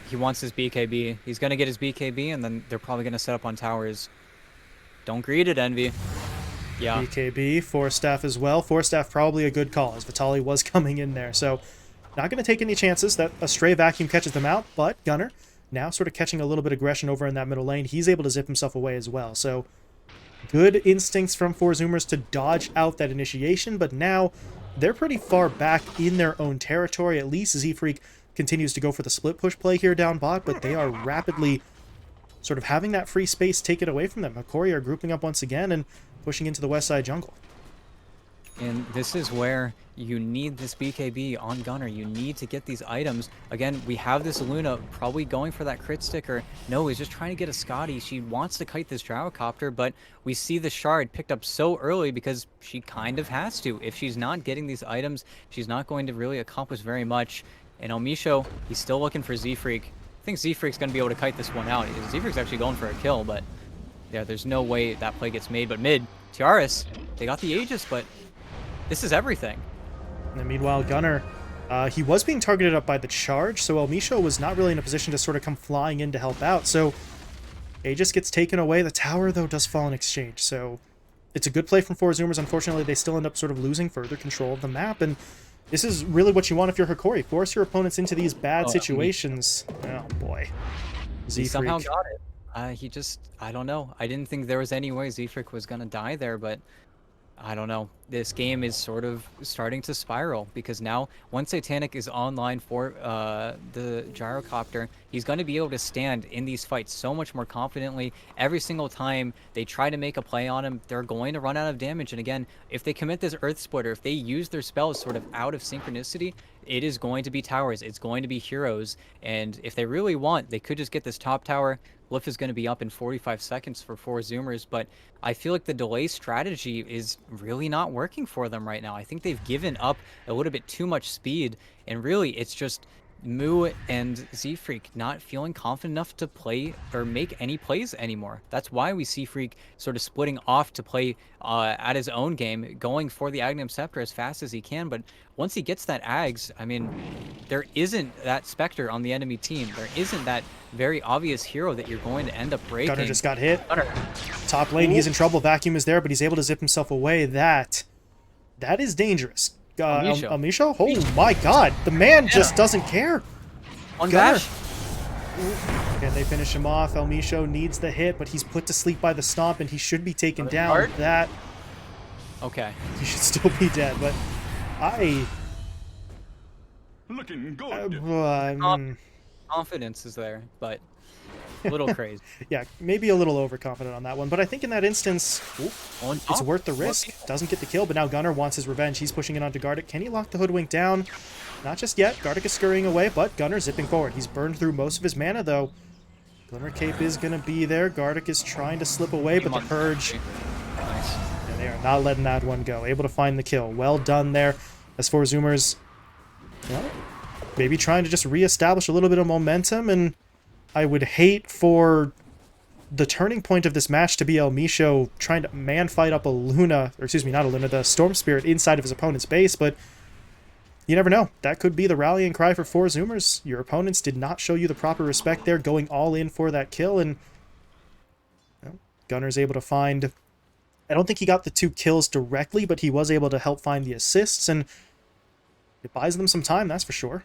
He wants his BKB. He's going to get his BKB, and then they're probably going to set up on towers. Don't greed it, Envy. Yeah. BKB, Force Staff as well. Force Staff probably a good call, as Vitali was coming in there. So not going to take any chances that a stray vacuum catches them out, but Gunnar now sort of catching a little bit of aggression over in that middle lane. He's able to zip himself away as well. So good instincts from Four Zoomers to dodge out that initiation, but now they're pretty far back in their own territory. At least Z-Freak continues to go for the split push play here down bot, but they are rapidly sort of having that free space taken away from them. Hokori are grouping up once again and pushing into the west side jungle. And this is where you need this BKB on Gunnar. You need to get these items. Again, we have this Luna probably going for that crit sticker. No, he's just trying to get a Scotty. She wants to kite this gyrocopter, but we see the shard picked up so early because she kind of has to. If she's not getting these items, she's not going to really accomplish very much. And Elmisho, he's still looking for Z-Freak. I think Z-Freak's going to be able to kite this one out. Z-Freak's actually going for a kill, but yeah, there's no way that play gets made. But mid, Tiaris, they got the Aegis, but this is everything. And then meanwhile, Gunnar, he was being targeted up by the charge, so Elmisho was not really in a position to sort of come flying in to help out. So Aegis gets taken away. The tower, though, does fall in exchange. So it's a good play from Four Zoomers. Unfortunately, they still end up sort of losing further control of the map. And this is really what you want if you're Hokori. Force your opponents into these bad situations. Oh, boy. He somehow got it. I don't know. I didn't think there was any way Z-Freak was going to die there, but I don't know. This game is sort of starting to spiral because now once Satanic is online for the gyrocopter, he's going to be able to stand in these fights so much more confidently. Every single time they try to make a play on him, they're going to run out of damage. And again, if they commit this Earth Splitter, if they use their spells sort of out of synchronicity, it is going to be towers. It's going to be heroes. And if they really want, they could just get this top tower. Lift is going to be up in 45 seconds for Four Zoomers, but I feel like the delay strategy is really not working for them right now. I think they've given up a little bit too much speed, and really it's just Moo and Z-Freak not feeling confident enough to play or make any plays anymore. That's why we see Freak sort of splitting off to play at his own game, going for the Aghanim Scepter as fast as he can, but once he gets that Ags, I mean, there isn't that Spectre on the enemy team. There isn't that very obvious hero that you're going to end up breaking. Gunnar just got hit. Gunnar. Top lane, he's in trouble. Vacuum is there, but he's able to zip himself away. That is dangerous. Elmisho? Oh my god, the man just doesn't care. On dash. Can they finish him off? Elmisho needs the hit, but he's put to sleep by the stomp, and he should be taken down. Hard? That Okay. he should still be dead, but Looking good. Confidence is there, but a little crazy. Yeah, maybe a little overconfident on that one, but I think in that instance, it's worth the risk. Doesn't get the kill, but now Gunnar wants his revenge. He's pushing it onto Gardic. Can he lock the Hoodwink down? Not just yet. Gardic is scurrying away, but Gunnar zipping forward. He's burned through most of his mana, though. Glimmer Cape is going to be there. Gardic is trying to slip away, but the Purge... Nice. And they are not letting that one go. Able to find the kill. Well done there. As for Zoomers, well, maybe trying to just reestablish a little bit of momentum, and I would hate for the turning point of this match to be Elmisho trying to man fight up a Luna, or excuse me, not a Luna, the Storm Spirit inside of his opponent's base, but you never know. That could be the rallying cry for Four Zoomers. Your opponents did not show you the proper respect there, going all in for that kill, and well, Gunnar's able to find... I don't think he got the 2 kills directly, but he was able to help find the assists, and it buys them some time, that's for sure.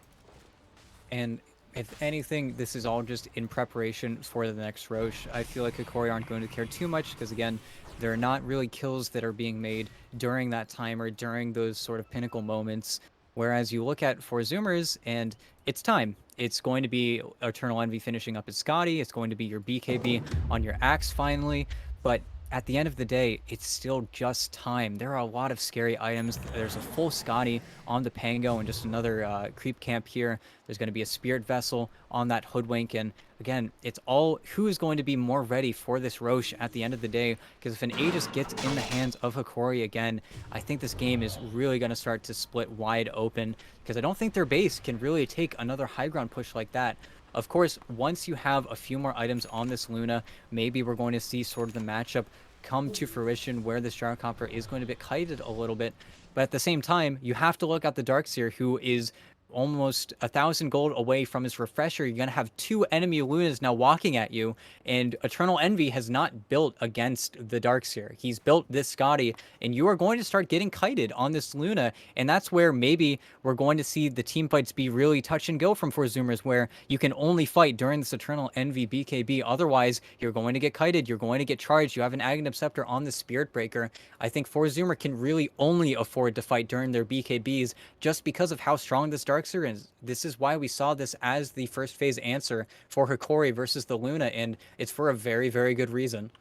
And if anything, this is all just in preparation for the next Roche. I feel like Hokori aren't going to care too much because, again, there are not really kills that are being made during that time or during those sort of pinnacle moments. Whereas you look at Four Zoomers, and it's time. It's going to be Eternal Envy finishing up at Scotty. It's going to be your BKB on your Axe finally. But at the end of the day, it's still just time. There are a lot of scary items. There's a full Scotty on the Pango and just another creep camp here. There's going to be a Spirit Vessel on that Hoodwink. And again, it's all who is going to be more ready for this Roche at the end of the day. Because if an Aegis gets in the hands of Hokori again, I think this game is really going to start to split wide open. Because I don't think their base can really take another high ground push like that. Of course, once you have a few more items on this Luna, maybe we're going to see sort of the matchup come to fruition where this Gyrocopter is going to get kited a little bit. But at the same time, you have to look at the Darkseer, who is almost 1,000 gold away from his refresher. You're going to have 2 enemy Lunas now walking at you, and Eternal Envy has not built against the Darkseer. He's built this Scotty, and you are going to start getting kited on this Luna, and that's where maybe we're going to see the team fights be really touch and go from 4Zoomers, where you can only fight during this Eternal Envy BKB. Otherwise, you're going to get kited, you're going to get charged, you have an Aghanim Scepter on the Spirit Breaker. I think 4Zoomer can really only afford to fight during their BKBs just because of how strong this Darkseer is. This is why we saw this as the first phase answer for Hokori versus the Luna, and it's for a very, very good reason.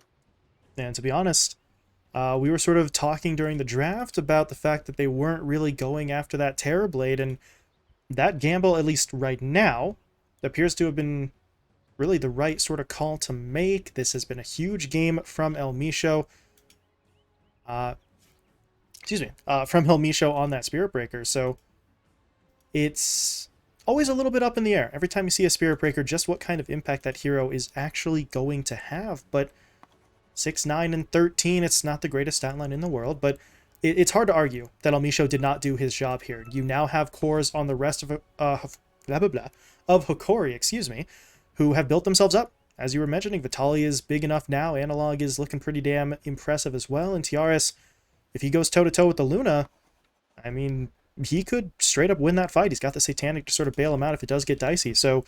And to be honest, we were sort of talking during the draft about the fact that they weren't really going after that Terrorblade, and that gamble, at least right now, appears to have been really the right sort of call to make. This has been a huge game from El Micho. From El Micho on that Spirit Breaker, so it's always a little bit up in the air. Every time you see a Spirit Breaker, just what kind of impact that hero is actually going to have. But 6, 9, and 13, it's not the greatest stat line in the world, but it's hard to argue that El Micho did not do his job here. You now have cores on the rest of Hokori, excuse me, who have built themselves up. As you were mentioning, Vitali is big enough now. Analog is looking pretty damn impressive as well. And Tiaris, if he goes toe-to-toe with the Luna, I mean, he could straight up win that fight. He's got the Satanic to sort of bail him out if it does get dicey. So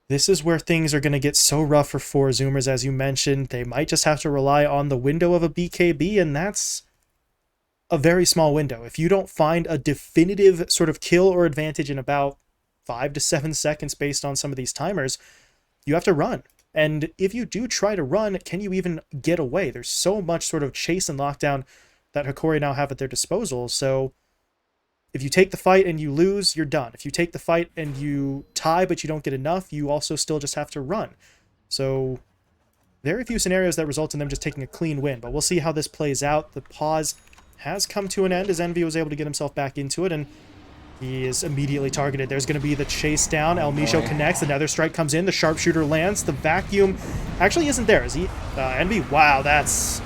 this is where things are going to get so rough for 4Zoomers, as you mentioned. They might just have to rely on the window of a BKB, and that's a very small window. If you don't find a definitive sort of kill or advantage in about 5 to 7 seconds based on some of these timers, you have to run. And if you do try to run, can you even get away? There's so much sort of chase and lockdown that Hokori now have at their disposal. So if you take the fight and you lose, you're done. If you take the fight and you tie but you don't get enough, you also still just have to run. So very few scenarios that result in them just taking a clean win. But we'll see how this plays out. The pause has come to an end as Envy was able to get himself back into it, and he is immediately targeted. There's going to be the chase down. El Micho connects. The Nether Strike comes in. The Sharpshooter lands. The Vacuum actually isn't there. Is he? Envy, wow, that's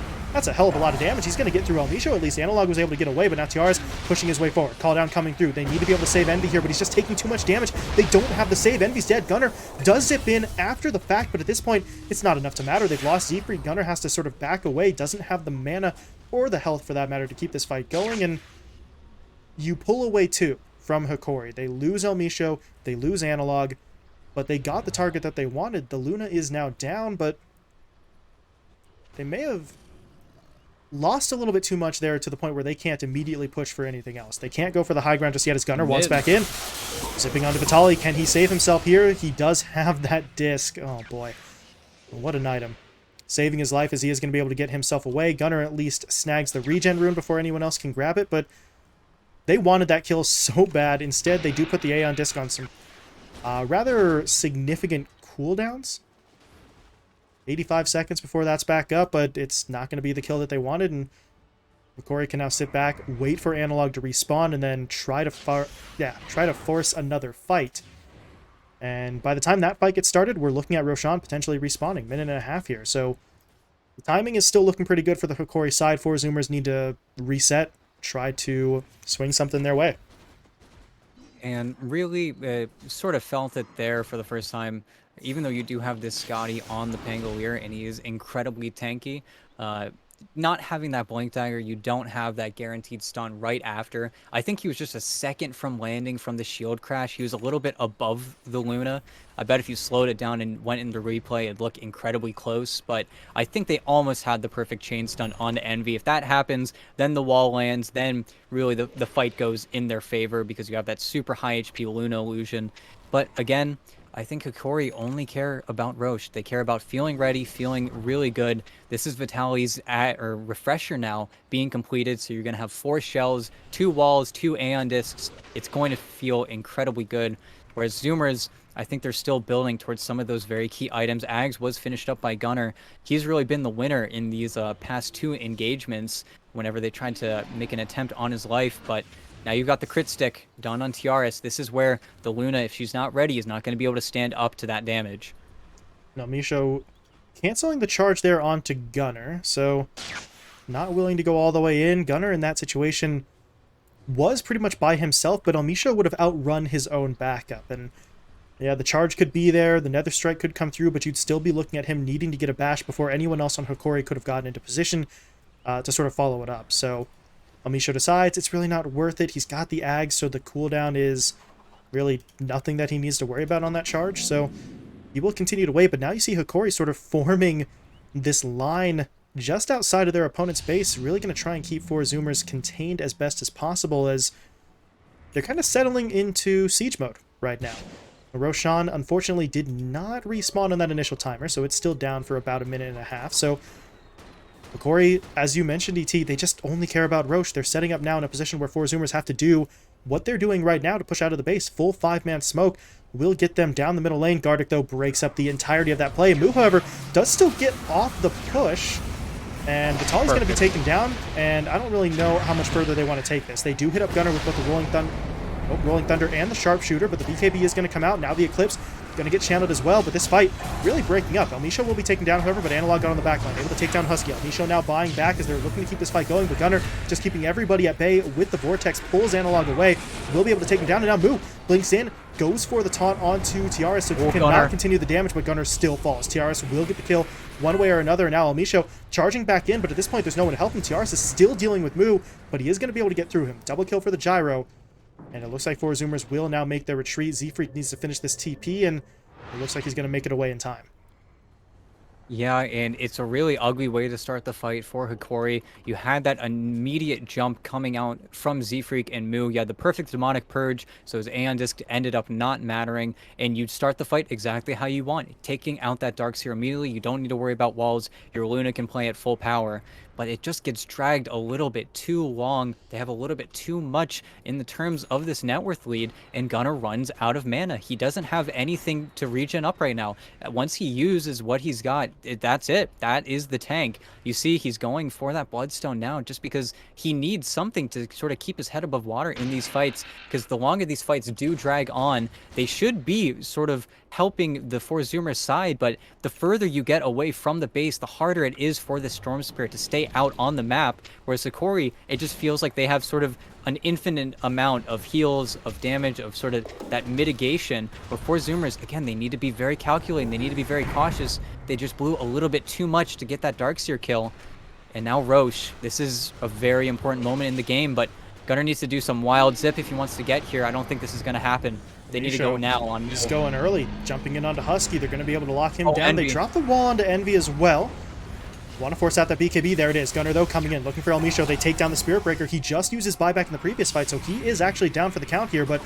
a hell of a lot of damage. He's going to get through El Micho. At least Analog was able to get away, but now Tiara's pushing his way forward. Call down coming through. They need to be able to save Envy here, but he's just taking too much damage. They don't have the save. Envy's dead. Gunner does zip in after the fact, but at this point, it's not enough to matter. They've lost Zephyr. Gunner has to sort of back away. Doesn't have the mana or the health, for that matter, to keep this fight going, and you pull away too from Hokori. They lose El Micho, they lose Analog, but they got the target that they wanted. The Luna is now down, but they may have lost a little bit too much there to the point where they can't immediately push for anything else. They can't go for the high ground just yet as Gunner walks back in. Zipping onto Vitali. Can he save himself here? He does have that disc. Oh boy. What an item. Saving his life as he is going to be able to get himself away. Gunner at least snags the regen rune before anyone else can grab it, but they wanted that kill so bad. Instead, they do put the Aeon Disc on some rather significant cooldowns. 85 seconds before that's back up, but it's not going to be the kill that they wanted, and Hokori can now sit back, wait for Analog to respawn, and then try to force another fight. And by the time that fight gets started, we're looking at Roshan potentially respawning. Minute and a half here, so the timing is still looking pretty good for the Hokori side. 4Zoomers need to reset, try to swing something their way. And really sort of felt it there for the first time, even though you do have this Scotty on the Pangolier and he is incredibly tanky. Not having that Blink Dagger, you don't have that guaranteed stun right after. I think he was just a second from landing from the shield crash. He was a little bit above the Luna. I bet if you slowed it down and went into replay, it'd look incredibly close. But I think they almost had the perfect chain stun on Envy. If that happens, then the wall lands. Then really the fight goes in their favor because you have that super high HP Luna illusion. But again, I think Hokori only care about Roche. They care about feeling ready, feeling really good. This is Vitaly's refresher now being completed. So you're going to have 4 shells, 2 walls, 2 Aeon discs. It's going to feel incredibly good. Whereas Zoomers, I think they're still building towards some of those very key items. Ags was finished up by Gunner. He's really been the winner in these past 2 engagements whenever they tried to make an attempt on his life. But now you've got the crit stick done on Tiaris. This is where the Luna, if she's not ready, is not going to be able to stand up to that damage. Now Misho canceling the charge there onto Gunner, so not willing to go all the way in. Gunner in that situation was pretty much by himself, but Misho would have outrun his own backup. And yeah, the charge could be there, the Nether Strike could come through, but you'd still be looking at him needing to get a bash before anyone else on Hokori could have gotten into position to sort of follow it up. So Misho decides it's really not worth it. He's got the Ag, so the cooldown is really nothing that he needs to worry about on that charge. So he will continue to wait, but now you see Hokori sort of forming this line just outside of their opponent's base, really going to try and keep 4 Zoomers contained as best as possible, as they're kind of settling into siege mode right now. Roshan, unfortunately, did not respawn on that initial timer, so it's still down for about a minute and a half. So Hokori, as you mentioned, ET, they just only care about Roche. They're setting up now in a position where 4 Zoomers have to do what they're doing right now to push out of the base. Full 5-man smoke will get them down the middle lane. Gardic, though, breaks up the entirety of that play. Mu, however, does still get off the push, and Vitaly's going to be taken down, and I don't really know how much further they want to take this. They do hit up Gunner with both the Rolling Thunder and the Sharpshooter, but the BKB is going to come out. Now the Eclipse going to get channeled as well, but this fight really breaking up. Misho will be taken down, however, but Analog got on the back line, able to take down Husky. Misho now buying back as they're looking to keep this fight going, but Gunner just keeping everybody at bay with the Vortex, pulls Analog away, will be able to take him down, and now Mu blinks in, goes for the taunt onto Tiaris, so he cannot continue the damage, but Gunner still falls. Tiaris will get the kill one way or another, and now Misho charging back in, but at this point there's no one to help him. Tiaris is still dealing with Mu, but he is going to be able to get through him. Double kill for the Gyro, and it looks like 4 Zoomers will now make their retreat. Z-Freak needs to finish this TP, and it looks like he's going to make it away in time. Yeah, and it's a really ugly way to start the fight for Hokori. You had that immediate jump coming out from Z-Freak and Mu. You had the perfect demonic purge, so his Aeon Disc ended up not mattering, and you'd start the fight exactly how you want. Taking out that Darkseer immediately, you don't need to worry about walls. Your Luna can play at full power. But it just gets dragged a little bit too long. They have a little bit too much in the terms of this net worth lead, and Gunner runs out of mana. He doesn't have anything to regen up right now. Once he uses what he's got, that's it. That is the tank. You see, he's going for that Bloodstone now just because he needs something to sort of keep his head above water in these fights, because the longer these fights do drag on, they should be sort of helping the 4 Zoomers side, but the further you get away from the base, the harder it is for the Storm Spirit to stay out on the map, whereas Hokori, it just feels like they have sort of an infinite amount of heals, of damage, of sort of that mitigation. But 4 Zoomers, again, they need to be very calculating, they need to be very cautious. They just blew a little bit too much to get that Darkseer kill. And now Roche, this is a very important moment in the game, but Gunner needs to do some wild zip if he wants to get here. I don't think this is going to happen. They need to go now on. Just going early, jumping in onto Husky. They're going to be able to lock him down. Envy. They drop the wall onto Envy as well. Want to force out that BKB. There it is. Gunner, though, coming in, looking for El Misho. They take down the Spirit Breaker. He just used his buyback in the previous fight, so he is actually down for the count here, but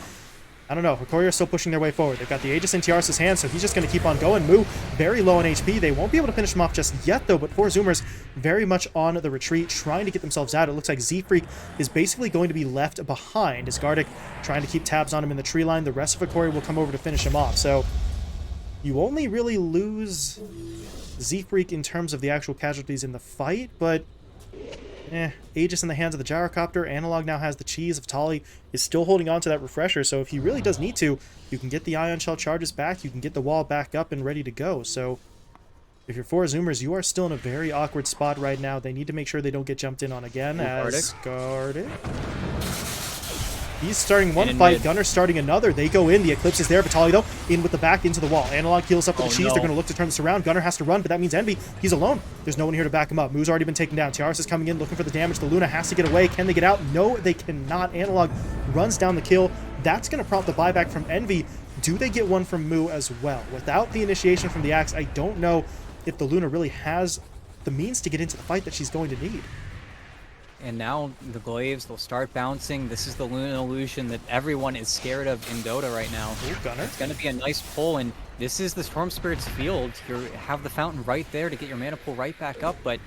I don't know. Hokori are still pushing their way forward. They've got the Aegis in Tiaris' hand, so he's just going to keep on going. Mu, very low on HP. They won't be able to finish him off just yet, though, but 4 Zoomers very much on the retreat, trying to get themselves out. It looks like Z-Freak is basically going to be left behind as Gardic trying to keep tabs on him in the tree line. The rest of Hokori will come over to finish him off. So you only really lose Z-Freak in terms of the actual casualties in the fight, but Aegis in the hands of the Gyrocopter. Analog now has the cheese. Vitaly is still holding on to that refresher, so if he really does need to, you can get the Ion Shell charges back, you can get the wall back up and ready to go. So if you're 4 Zoomers, you are still in a very awkward spot right now. They need to make sure they don't get jumped in on again. As Gardic. He's starting one fight, Gunner starting another. They go in, the Eclipse is there. Vitaly, though, in with the back into the wall. Analog heals up with the cheese. They're going to look to turn this around. Gunner has to run, but that means Envy, he's alone. There's no one here to back him up. Mu's already been taken down. Tiaris is coming in, looking for the damage. The Luna has to get away. Can they get out? No, they cannot. Analog runs down the kill. That's going to prompt the buyback from Envy. Do they get one from Mu as well? Without the initiation from the Axe, I don't know if the Luna really has the means to get into the fight that she's going to need. And now the glaives, they'll start bouncing. This is the Luna illusion that everyone is scared of in Dota right now. Ooh, Gunner. It's going to be a nice pull, and this is the Storm Spirit's field. You have the fountain right there to get your mana pool right back up, but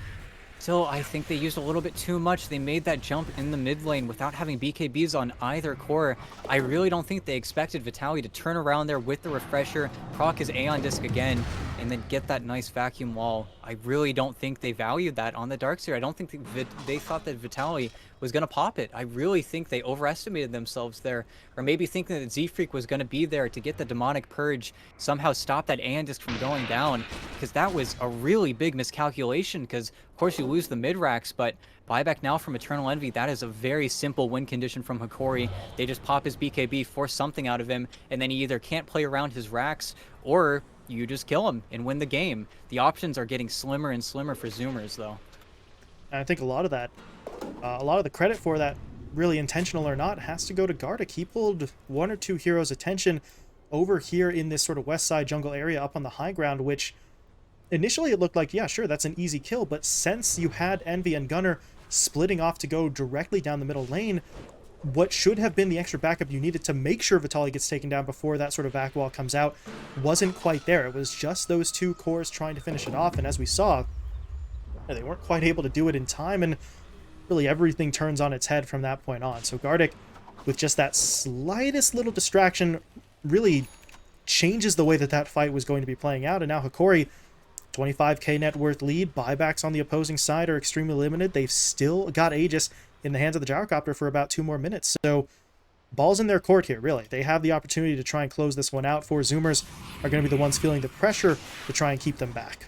still, I think they used a little bit too much. They made that jump in the mid lane without having BKBs on either core. I really don't think they expected Vitaly to turn around there with the refresher, proc his Aeon Disc again, and then get that nice vacuum wall. I really don't think they valued that on the Darkseer. I don't think they thought that Vitaly was going to pop it. I really think they overestimated themselves there, or maybe thinking that Z-Freak was going to be there to get the Demonic Purge, somehow stop that Aeon Disc from going down, because that was a really big miscalculation, because of course you lose the mid-racks, but buyback now from Eternal Envy, that is a very simple win condition from Hokori. They just pop his BKB, force something out of him, and then he either can't play around his racks, or you just kill him and win the game. The options are getting slimmer and slimmer for Zoomers, though. I think a lot of the credit for that, really intentional or not, has to go to Gartic. He pulled one or two heroes' attention over here in this sort of west side jungle area up on the high ground, which initially it looked like, yeah, sure, that's an easy kill, but since you had Envy and Gunner splitting off to go directly down the middle lane, what should have been the extra backup you needed to make sure Vitaly gets taken down before that sort of back wall comes out wasn't quite there. It was just those two cores trying to finish it off, and as we saw, they weren't quite able to do it in time, and really everything turns on its head from that point on. So Gartic, with just that slightest little distraction, really changes the way that that fight was going to be playing out, and now Hokori, 25k net worth lead, buybacks on the opposing side are extremely limited. They've still got Aegis in the hands of the Gyrocopter for about 2 more minutes. So ball's in their court here, really. They have the opportunity to try and close this one out. 4 Zoomers are going to be the ones feeling the pressure to try and keep them back.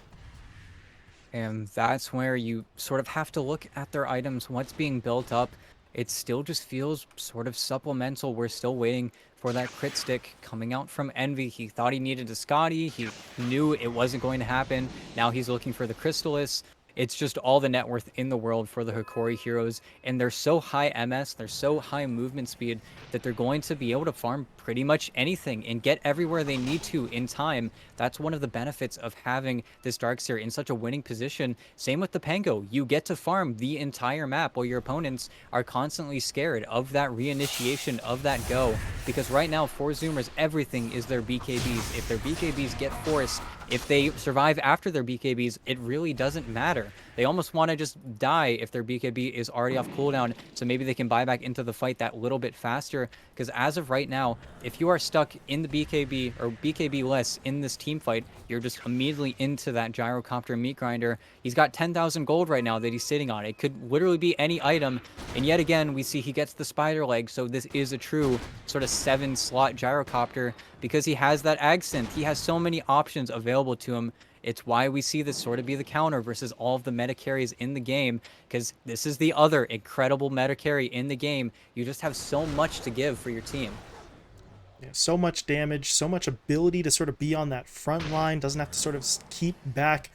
And that's where you sort of have to look at their items, what's being built up. It still just feels sort of supplemental. We're still waiting for that crit stick coming out from Envy. He thought he needed a Scotty. He knew it wasn't going to happen. Now he's looking for the Crystallis. It's just all the net worth in the world for the Hokori heroes, and they're so high MS, they're so high movement speed that they're going to be able to farm pretty much anything and get everywhere they need to in time. That's one of the benefits of having this Darkseer in such a winning position. Same with the Pango. You get to farm the entire map while your opponents are constantly scared of that reinitiation of that go, because right now for Zoomers, everything is their BKBs. If their BKBs get forced, if they survive after their BKBs, it really doesn't matter. They almost want to just die if their BKB is already off cooldown, so maybe they can buy back into the fight that little bit faster, because as of right now, if you are stuck in the BKB or BKB less in this team fight, you're just immediately into that Gyrocopter meat grinder. He's got 10,000 gold right now that he's sitting on. It could literally be any item, and yet again, we see he gets the spider leg, so this is a true sort of 7-slot Gyrocopter, because he has that Ag Synth. He has so many options available to him. It's why we see this sort of be the counter versus all of the meta carries in the game, because this is the other incredible meta carry in the game. You just have so much to give for your team. Yeah, so much damage, so much ability to sort of be on that front line, doesn't have to sort of keep back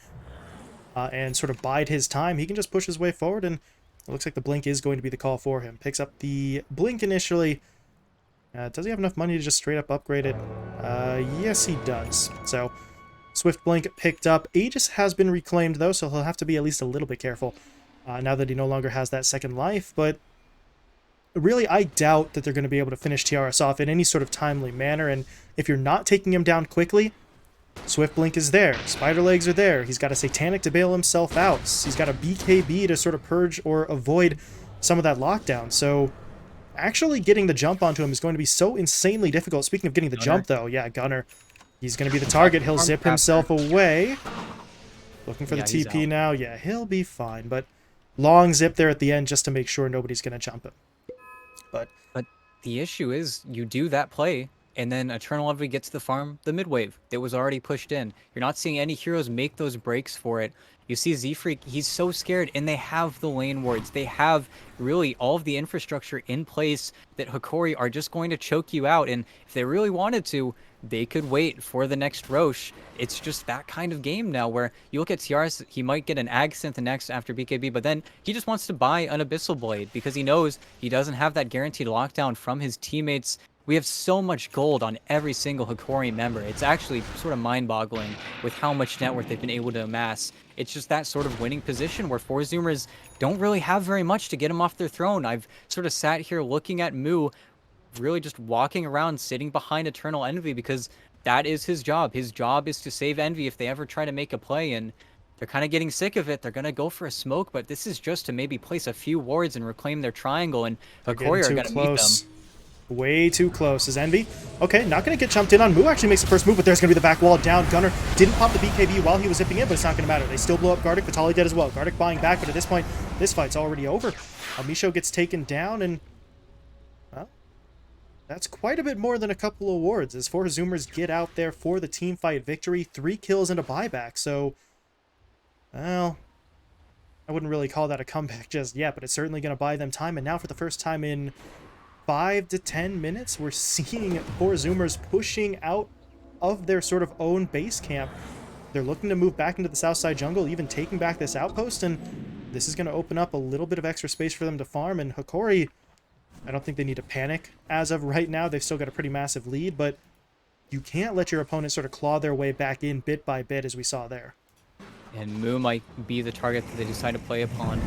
and sort of bide his time. He can just push his way forward, and it looks like the blink is going to be the call for him. Picks up the blink initially. Does he have enough money to just straight up upgrade it? Yes, he does. So Swift Blink picked up. Aegis has been reclaimed, though, so he'll have to be at least a little bit careful now that he no longer has that second life. But really, I doubt that they're going to be able to finish TRS off in any sort of timely manner. And if you're not taking him down quickly, Swift Blink is there. Spider Legs are there. He's got a Satanic to bail himself out. He's got a BKB to sort of purge or avoid some of that lockdown. So actually getting the jump onto him is going to be so insanely difficult. Speaking of getting the jump, though, yeah, Gunner. He's going to be the target. He'll zip himself away. Looking for the TP now. Yeah, he'll be fine. But long zip there at the end just to make sure nobody's going to jump him. But the issue is you do that play, and then Eternal Envy gets the farm the mid wave that was already pushed in. You're not seeing any heroes make those breaks for it. You see Z-Freak, he's so scared, and they have the lane wards. They have really all of the infrastructure in place that Hokori are just going to choke you out, and if they really wanted to, they could wait for the next Roche. It's just that kind of game now where you look at TRS, he might get an Ag Synth next after BKB, but then he just wants to buy an Abyssal Blade because he knows he doesn't have that guaranteed lockdown from his teammates. We have so much gold on every single Hokori member. It's actually sort of mind-boggling with how much net worth they've been able to amass. It's just that sort of winning position where four Zoomers don't really have very much to get them off their throne. I've sort of sat here looking at Moo really just walking around sitting behind Eternal Envy because that is his job. His job is to save Envy if they ever try to make a play, and they're kind of getting sick of it. They're going to go for a smoke, but this is just to maybe place a few wards and reclaim their triangle, and They're getting Hokori are too going to meet them. close. Way too close. Is Envy? Okay, not going to get jumped in on. Moo actually makes the first move, but there's going to be the back wall down. Gunner didn't pop the BKB while he was zipping in, but it's not going to matter. They still blow up Gardic. Vitaly dead as well. Gardic buying back, but at this point, this fight's already over. Misho gets taken down, and well, that's quite a bit more than a couple of awards as four Zoomers get out there for the team fight victory. 3 kills and a buyback, so, well, I wouldn't really call that a comeback just yet, but it's certainly going to buy them time. And now for the first time in 5 to 10 minutes, we're seeing four Zoomers pushing out of their sort of own base camp. They're looking to move back into the south side jungle, even taking back this outpost, and this is going to open up a little bit of extra space for them to farm. And Hokori, I don't think they need to panic as of right now. They've still got a pretty massive lead, but you can't let your opponent sort of claw their way back in bit by bit, as we saw there. And Moo might be the target that they decide to play upon.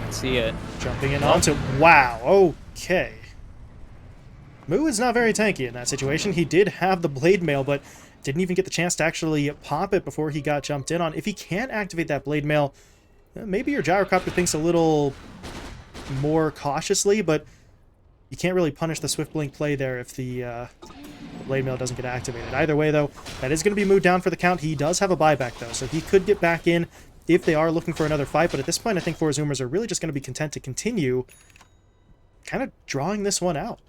Let's see it. Jumping in onto... Wow, okay. Moo is not very tanky in that situation. He did have the blade mail, but didn't even get the chance to actually pop it before he got jumped in on. If he can't activate that blade mail, maybe your gyrocopter thinks a little more cautiously, but you can't really punish the swift blink play there if the blade mail doesn't get activated. Either way, though, that is going to be moved down for the count. He does have a buyback, though, so he could get back in if they are looking for another fight, but at this point, I think four Zoomers are really just going to be content to continue kind of drawing this one out.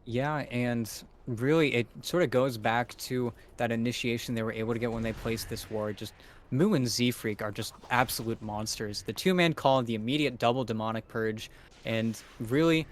Yeah, and really it sort of goes back to that initiation they were able to get when they placed this ward. Just Moo and Z-Freak are just absolute monsters. The two-man call, the immediate double demonic purge, and really,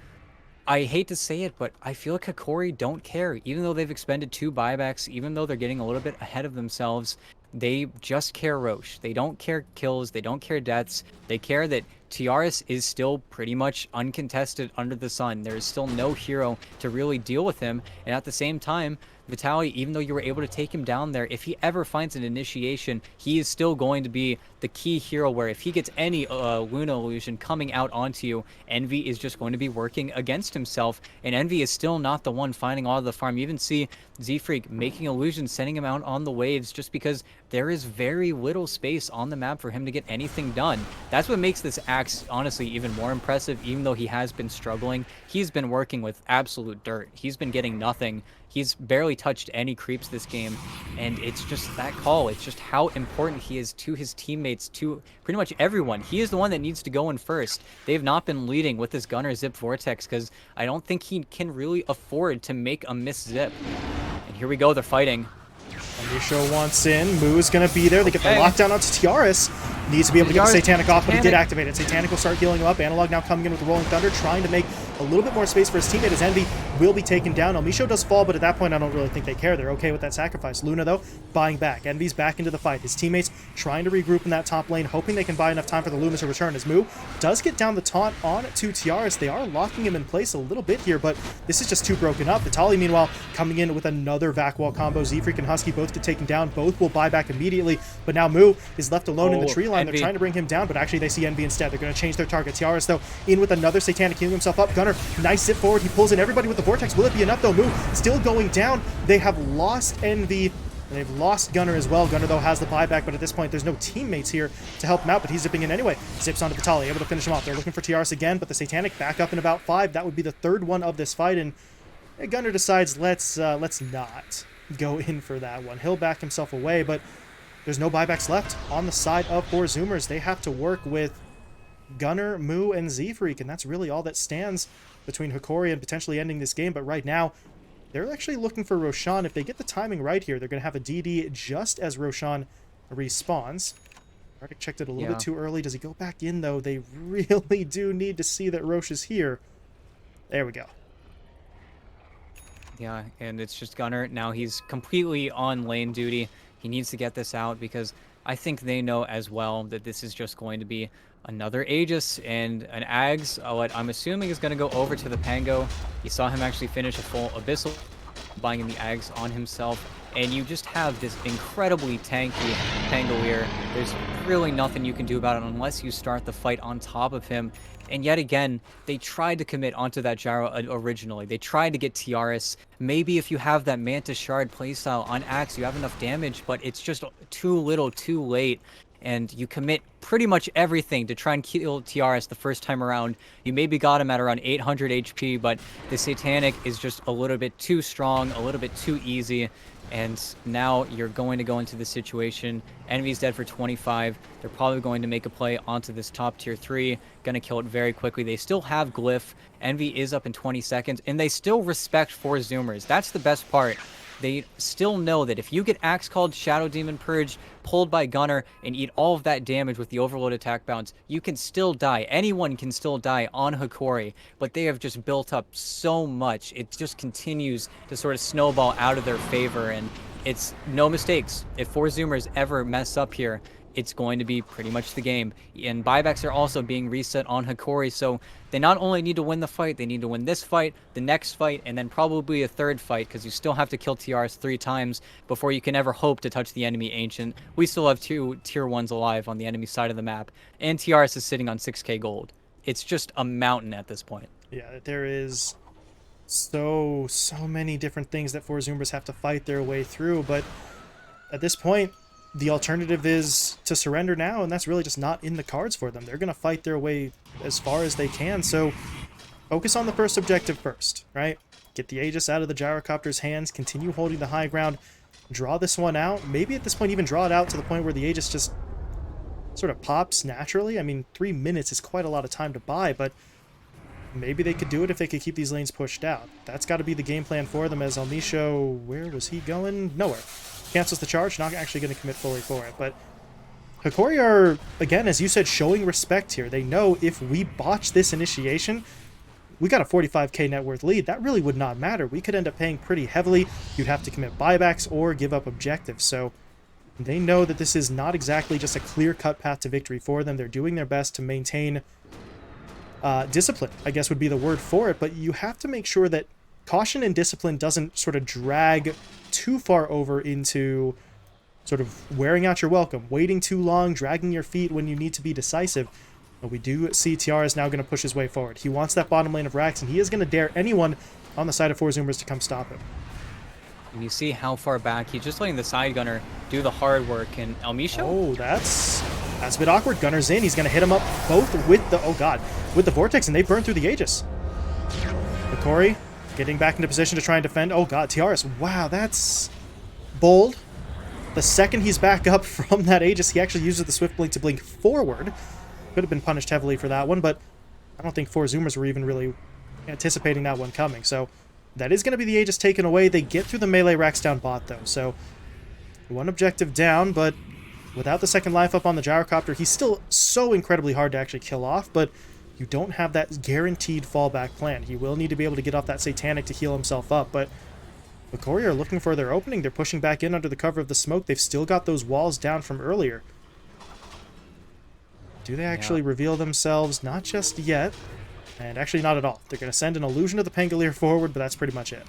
I hate to say it, but I feel like Hokori don't care. Even though they've expended 2 buybacks, even though they're getting a little bit ahead of themselves, they just care Roche. They don't care kills, they don't care deaths. They care that Tiaris is still pretty much uncontested under the sun. There is still no hero to really deal with him, and at the same time, Vitaly, even though you were able to take him down there, if he ever finds an initiation, he is still going to be the key hero where if he gets any Luna illusion coming out onto you, Envy is just going to be working against himself, and Envy is still not the one finding all of the farm. You even see Z-Freak making illusions, sending him out on the waves just because there is very little space on the map for him to get anything done. That's what makes this axe honestly even more impressive. Even though he has been struggling, he's been working with absolute dirt. He's been getting nothing. He's barely touched any creeps this game, and it's just that call. It's just how important he is to his teammates, to pretty much everyone. He is the one that needs to go in first. They've not been leading with this Gunner Zip Vortex because I don't think he can really afford to make a miss zip. And here we go, they're fighting. Misho wants in. Moo is going to be there. They get the lockdown onto Tiaris. Needs to be able to get the Satanic off, but he did activate it. Satanic will start healing him up. Analog now coming in with the Rolling Thunder, trying to make a little bit more space for his teammate as Envy will be taken down. Misho does fall, but at that point, I don't really think they care. They're okay with that sacrifice. Luna, though, buying back. Envy's back into the fight. His teammates trying to regroup in that top lane, hoping they can buy enough time for the Luna to return. As Moo does get down the taunt on to Tiaris. They are locking him in place a little bit here, but this is just too broken up. Vitaly, meanwhile, coming in with another Vac Wall combo. Z-Freak and Husky both get taken down. Both will buy back immediately, but now Moo is left alone in the tree line. Envy. They're trying to bring him down, but actually they see Envy instead. They're going to change their target. Tiaris, though, in with another Satanic, healing himself up. Gunner, nice zip forward. He pulls in everybody with the Vortex. Will it be enough, though? Moo still going down. They have lost Envy, and they've lost Gunner as well. Gunner, though, has the buyback, but at this point, there's no teammates here to help him out, but he's zipping in anyway. Zips onto Vitaly, able to finish him off. They're looking for Tiaris again, but the Satanic back up in about 5. That would be the 3rd one of this fight, and Gunner decides, let's not go in for that one. He'll back himself away, but there's no buybacks left on the side of four Zoomers. They have to work with Gunner, Moo, and Z-Freak, and that's really all that stands between Hokori and potentially ending this game. But right now, they're actually looking for Roshan. If they get the timing right here, they're going to have a DD just as Roshan respawns. Arctic checked it a little bit too early. Does he go back in, though? They really do need to see that Roche is here. There we go. Yeah, and it's just Gunner. Now he's completely on lane duty. He needs to get this out because I think they know as well that this is just going to be Another Aegis and an Ags, what I'm assuming is going to go over to the Pango. You saw him actually finish a full Abyssal, buying the Ags on himself. And you just have this incredibly tanky Pangolier. There's really nothing you can do about it unless you start the fight on top of him. And yet again, they tried to commit onto that gyro originally. They tried to get Tiaris. Maybe if you have that Mantis Shard playstyle on Axe, you have enough damage, but it's just too little, too late. And you commit pretty much everything to try and kill Tiaris the first time around. You maybe got him at around 800 HP, but the Satanic is just a little bit too strong, a little bit too easy. And now you're going to go into the situation. Envy's dead for 25. They're probably going to make a play onto this top tier 3. Going to kill it very quickly. They still have Glyph. Envy is up in 20 seconds. And they still respect 4 Zoomers. That's the best part. They still know that if you get Axe called, Shadow Demon Purge, pulled by Gunner, and eat all of that damage with the Overload attack bounce, you can still die. Anyone can still die on Hokori, but they have just built up so much. It just continues to sort of snowball out of their favor, and it's no mistakes. If 4 Zoomers ever mess up here, it's going to be pretty much the game. And buybacks are also being reset on Hokori, so they not only need to win the fight, they need to win this fight, the next fight, and then probably a third fight, because you still have to kill TRs 3 times before you can ever hope to touch the enemy Ancient. We still have 2 tier 1s alive on the enemy side of the map, and TRS is sitting on 6k gold. It's just a mountain at this point. Yeah, there is so many different things that 4 Zoomers have to fight their way through, but at this point, the alternative is to surrender now, and that's really just not in the cards for them. They're going to fight their way as far as they can, so focus on the first objective first, right? Get the Aegis out of the Gyrocopter's hands, continue holding the high ground, draw this one out. Maybe at this point even draw it out to the point where the Aegis just sort of pops naturally. I mean, 3 minutes is quite a lot of time to buy, but maybe they could do it if they could keep these lanes pushed out. That's got to be the game plan for them, as Almisho, where was he going? Nowhere. Cancels the charge, not actually going to commit fully for it. But Hokori are, again, as you said, showing respect here. They know if we botch this initiation, we got a 45k net worth lead. That really would not matter. We could end up paying pretty heavily. You'd have to commit buybacks or give up objectives. So they know that this is not exactly just a clear-cut path to victory for them. They're doing their best to maintain discipline, I guess would be the word for it. But you have to make sure that caution and discipline doesn't sort of drag too far over into sort of wearing out your welcome, waiting too long, dragging your feet when you need to be decisive. But we do see TR is now going to push his way forward. He wants that bottom lane of Rax, and he is going to dare anyone on the side of 4 Zoomers to come stop him. And you see how far back he's just letting the side gunner do the hard work. And Almisho? Oh, that's a bit awkward. Gunner's in. He's going to hit him up both with the, oh god, with the Vortex, and they burn through the Aegis. Hokori getting back into position to try and defend. Oh god, Tiaris. Wow, that's bold. The second he's back up from that Aegis, he actually uses the Swift Blink to blink forward. Could have been punished heavily for that one, but I don't think 4 Zoomers were even really anticipating that one coming. So that is going to be the Aegis taken away. They get through the melee racks down bot, though. So one objective down, but without the second life up on the Gyrocopter, he's still so incredibly hard to actually kill off, but you don't have that guaranteed fallback plan. He will need to be able to get off that Satanic to heal himself up, but Hokori are looking for their opening. They're pushing back in under the cover of the smoke. They've still got those walls down from earlier. Do they actually reveal themselves? Not just yet. And actually not at all. They're going to send an illusion of the Pangolier forward, but that's pretty much it.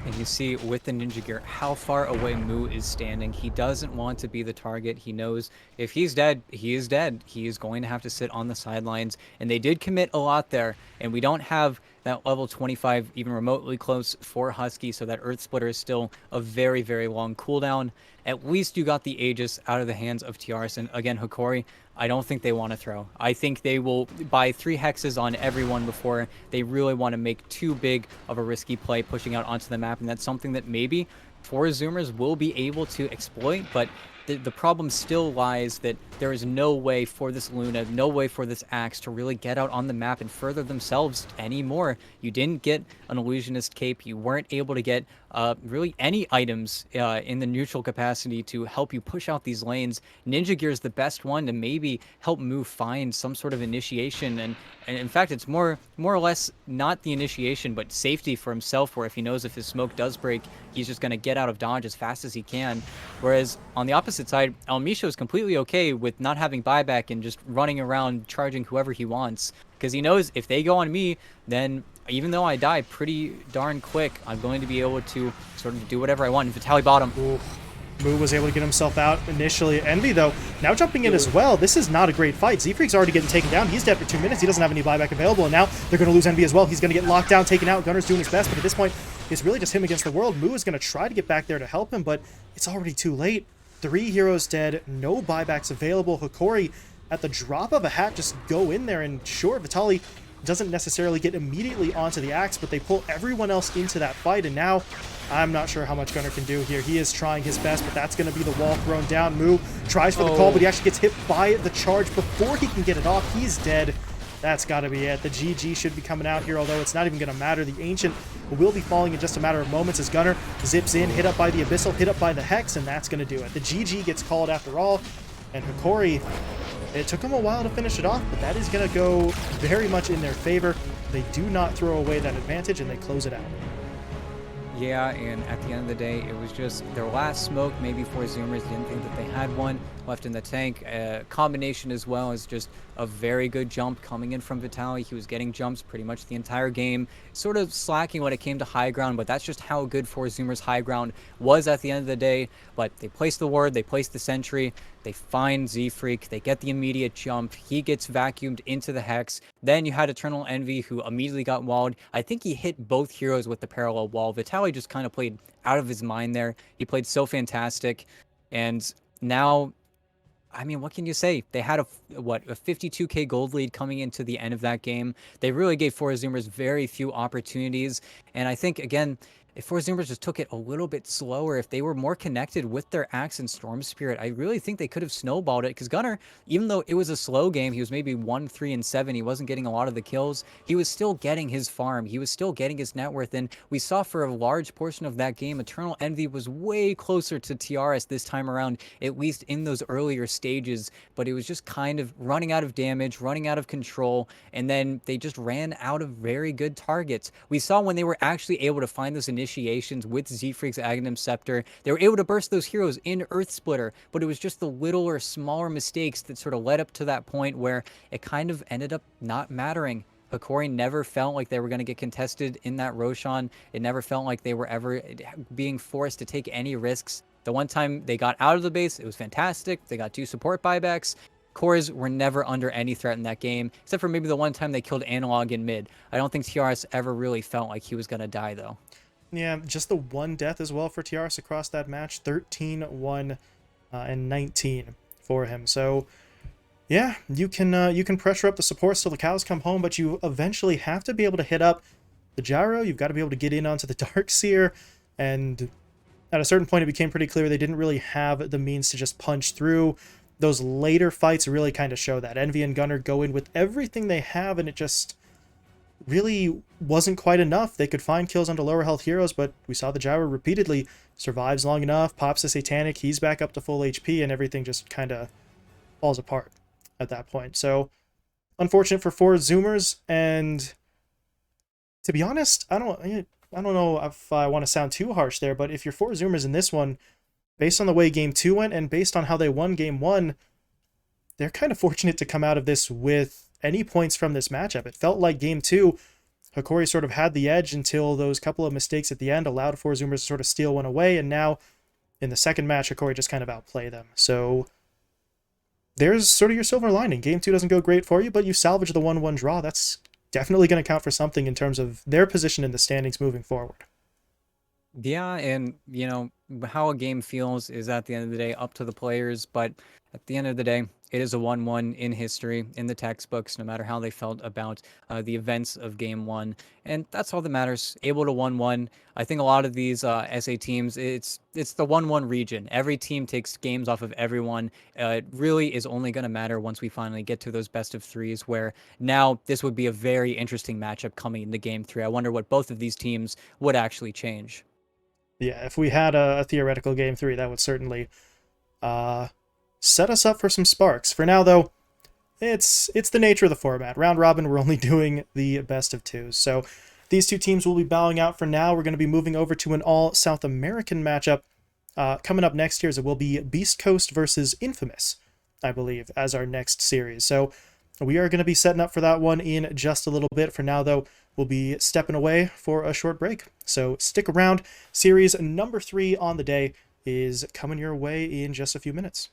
And you see with the Ninja Gear how far away Mu is standing. He doesn't want to be the target. He knows if he's dead, he is dead. He is going to have to sit on the sidelines. And they did commit a lot there. And we don't have that level 25 even remotely close for Husky, so that Earth Splitter is still a very, very long cooldown. At least you got the Aegis out of the hands of TRS. And again, Hokori, I don't think they want to throw. I think they will buy 3 hexes on everyone before they really want to make too big of a risky play pushing out onto the map. And that's something that maybe 4 Zoomers will be able to exploit, but the problem still lies that there is no way for this Luna, no way for this Axe to really get out on the map and further themselves anymore. You didn't get an Illusionist Cape. You weren't able to get really any items in the neutral capacity to help you push out these lanes. Ninja Gear is the best one to maybe help Mu find some sort of initiation, and in fact it's more or less not the initiation but safety for himself, where if he knows if his smoke does break, he's just going to get out of dodge as fast as he can. Whereas on the opposite opposite side, El Misho is completely okay with not having buyback and just running around charging whoever he wants. Because he knows if they go on me, then even though I die pretty darn quick, I'm going to be able to sort of do whatever I want. And Vitaly bottom. Ooh. Mu was able to get himself out initially. Envy, though, now jumping in as well. This is not a great fight. Z-Freak's already getting taken down. He's dead for 2 minutes. He doesn't have any buyback available, and now they're going to lose Envy as well. He's going to get locked down, taken out. Gunner's doing his best, but at this point, it's really just him against the world. Mu is going to try to get back there to help him, but it's already too late. 3 heroes dead, no buybacks available. Hokori, at the drop of a hat, just go in there, and sure, Vitaly doesn't necessarily get immediately onto the axe, but they pull everyone else into that fight, and now I'm not sure how much Gunner can do here. He is trying his best, but that's going to be the wall thrown down. Mu tries for the call, but he actually gets hit by the charge before he can get it off. He's dead. That's got to be it. The GG should be coming out here, although it's not even going to matter. The Ancient will be falling in just a matter of moments as Gunner zips in, hit up by the Abyssal, hit up by the Hex, and that's going to do it. The GG gets called after all, and Hokori, it took him a while to finish it off, but that is going to go very much in their favor. They do not throw away that advantage, and they close it out. Yeah, and at the end of the day, it was just their last smoke. Maybe 4 Zoomers didn't think that they had one left in the tank. Combination as well as just a very good jump coming in from Vitaly. He was getting jumps pretty much the entire game, sort of slacking when it came to high ground, but that's just how good 4 Zoomers high ground was at the end of the day. But they placed the ward, they placed the sentry, they find Z-Freak, they get the immediate jump, he gets vacuumed into the Hex. Then you had Eternal Envy, who immediately got walled. I think he hit both heroes with the parallel wall. Vitaly just kind of played out of his mind there. He played so fantastic. And now, I mean, what can you say? They had a 52k gold lead coming into the end of that game. They really gave 4 Zoomers very few opportunities. And I think, again, if 4 Zoomers just took it a little bit slower, if they were more connected with their Axe and Storm Spirit, I really think they could have snowballed it. Because Gunner, even though it was a slow game, he was maybe 1, 3, and 7. He wasn't getting a lot of the kills. He was still getting his farm. He was still getting his net worth. And we saw for a large portion of that game, Eternal Envy was way closer to TRS this time around, at least in those earlier stages. But it was just kind of running out of damage, running out of control. And then they just ran out of very good targets. We saw when they were actually able to find those initiations with Z-Freak's Aghanim Scepter, they were able to burst those heroes in Earth Splitter, but it was just the littler, smaller mistakes that sort of led up to that point where it kind of ended up not mattering. Hokori never felt like they were going to get contested in that Roshan. It never felt like they were ever being forced to take any risks. The one time they got out of the base, it was fantastic. They got 2 support buybacks. Cores were never under any threat in that game, except for maybe the one time they killed Analog in mid. I don't think TRS ever really felt like he was going to die, though. Yeah, just the one death as well for TRS across that match. 13, 1, and 19 for him. So, yeah, you can pressure up the supports till the cows come home, but you eventually have to be able to hit up the gyro. You've got to be able to get in onto the Darkseer, and at a certain point it became pretty clear they didn't really have the means to just punch through. Those later fights really kind of show that. Envy and Gunner go in with everything they have, and it just really wasn't quite enough. They could find kills onto lower health heroes, but we saw the gyro repeatedly survives long enough, pops the Satanic, he's back up to full HP, and everything just kind of falls apart at that point. So, unfortunate for 4 Zoomers, and to be honest, I don't know if I want to sound too harsh there, but if you're 4 Zoomers in this one, based on the way Game 2 went, and based on how they won Game 1, they're kind of fortunate to come out of this with any points from this matchup. It felt like Game 2, Hokori sort of had the edge until those couple of mistakes at the end allowed 4 Zoomers to sort of steal one away, and now in the second match, Hokori just kind of outplay them. So there's sort of your silver lining. Game 2 doesn't go great for you, but you salvage the 1-1 draw. That's definitely going to count for something in terms of their position in the standings moving forward. Yeah, and, you know, how a game feels is at the end of the day up to the players, but at the end of the day, it is a 1-1 in history, in the textbooks, no matter how they felt about the events of Game 1. And that's all that matters. Able to 1-1. I think a lot of these SA teams, it's the 1-1 region. Every team takes games off of everyone. It really is only going to matter once we finally get to those best of 3s, where now this would be a very interesting matchup coming into Game 3. I wonder what both of these teams would actually change. Yeah, if we had a theoretical Game 3, that would certainly set us up for some sparks. For now, though, it's the nature of the format. Round robin, we're only doing the best of 2s. So these 2 teams will be bowing out for now. We're going to be moving over to an all South American matchup Coming up next year, it will be Beast Coast versus Infamous, I believe, as our next series. So we are going to be setting up for that one in just a little bit. For now, though, we'll be stepping away for a short break. So stick around. Series number 3 on the day is coming your way in just a few minutes.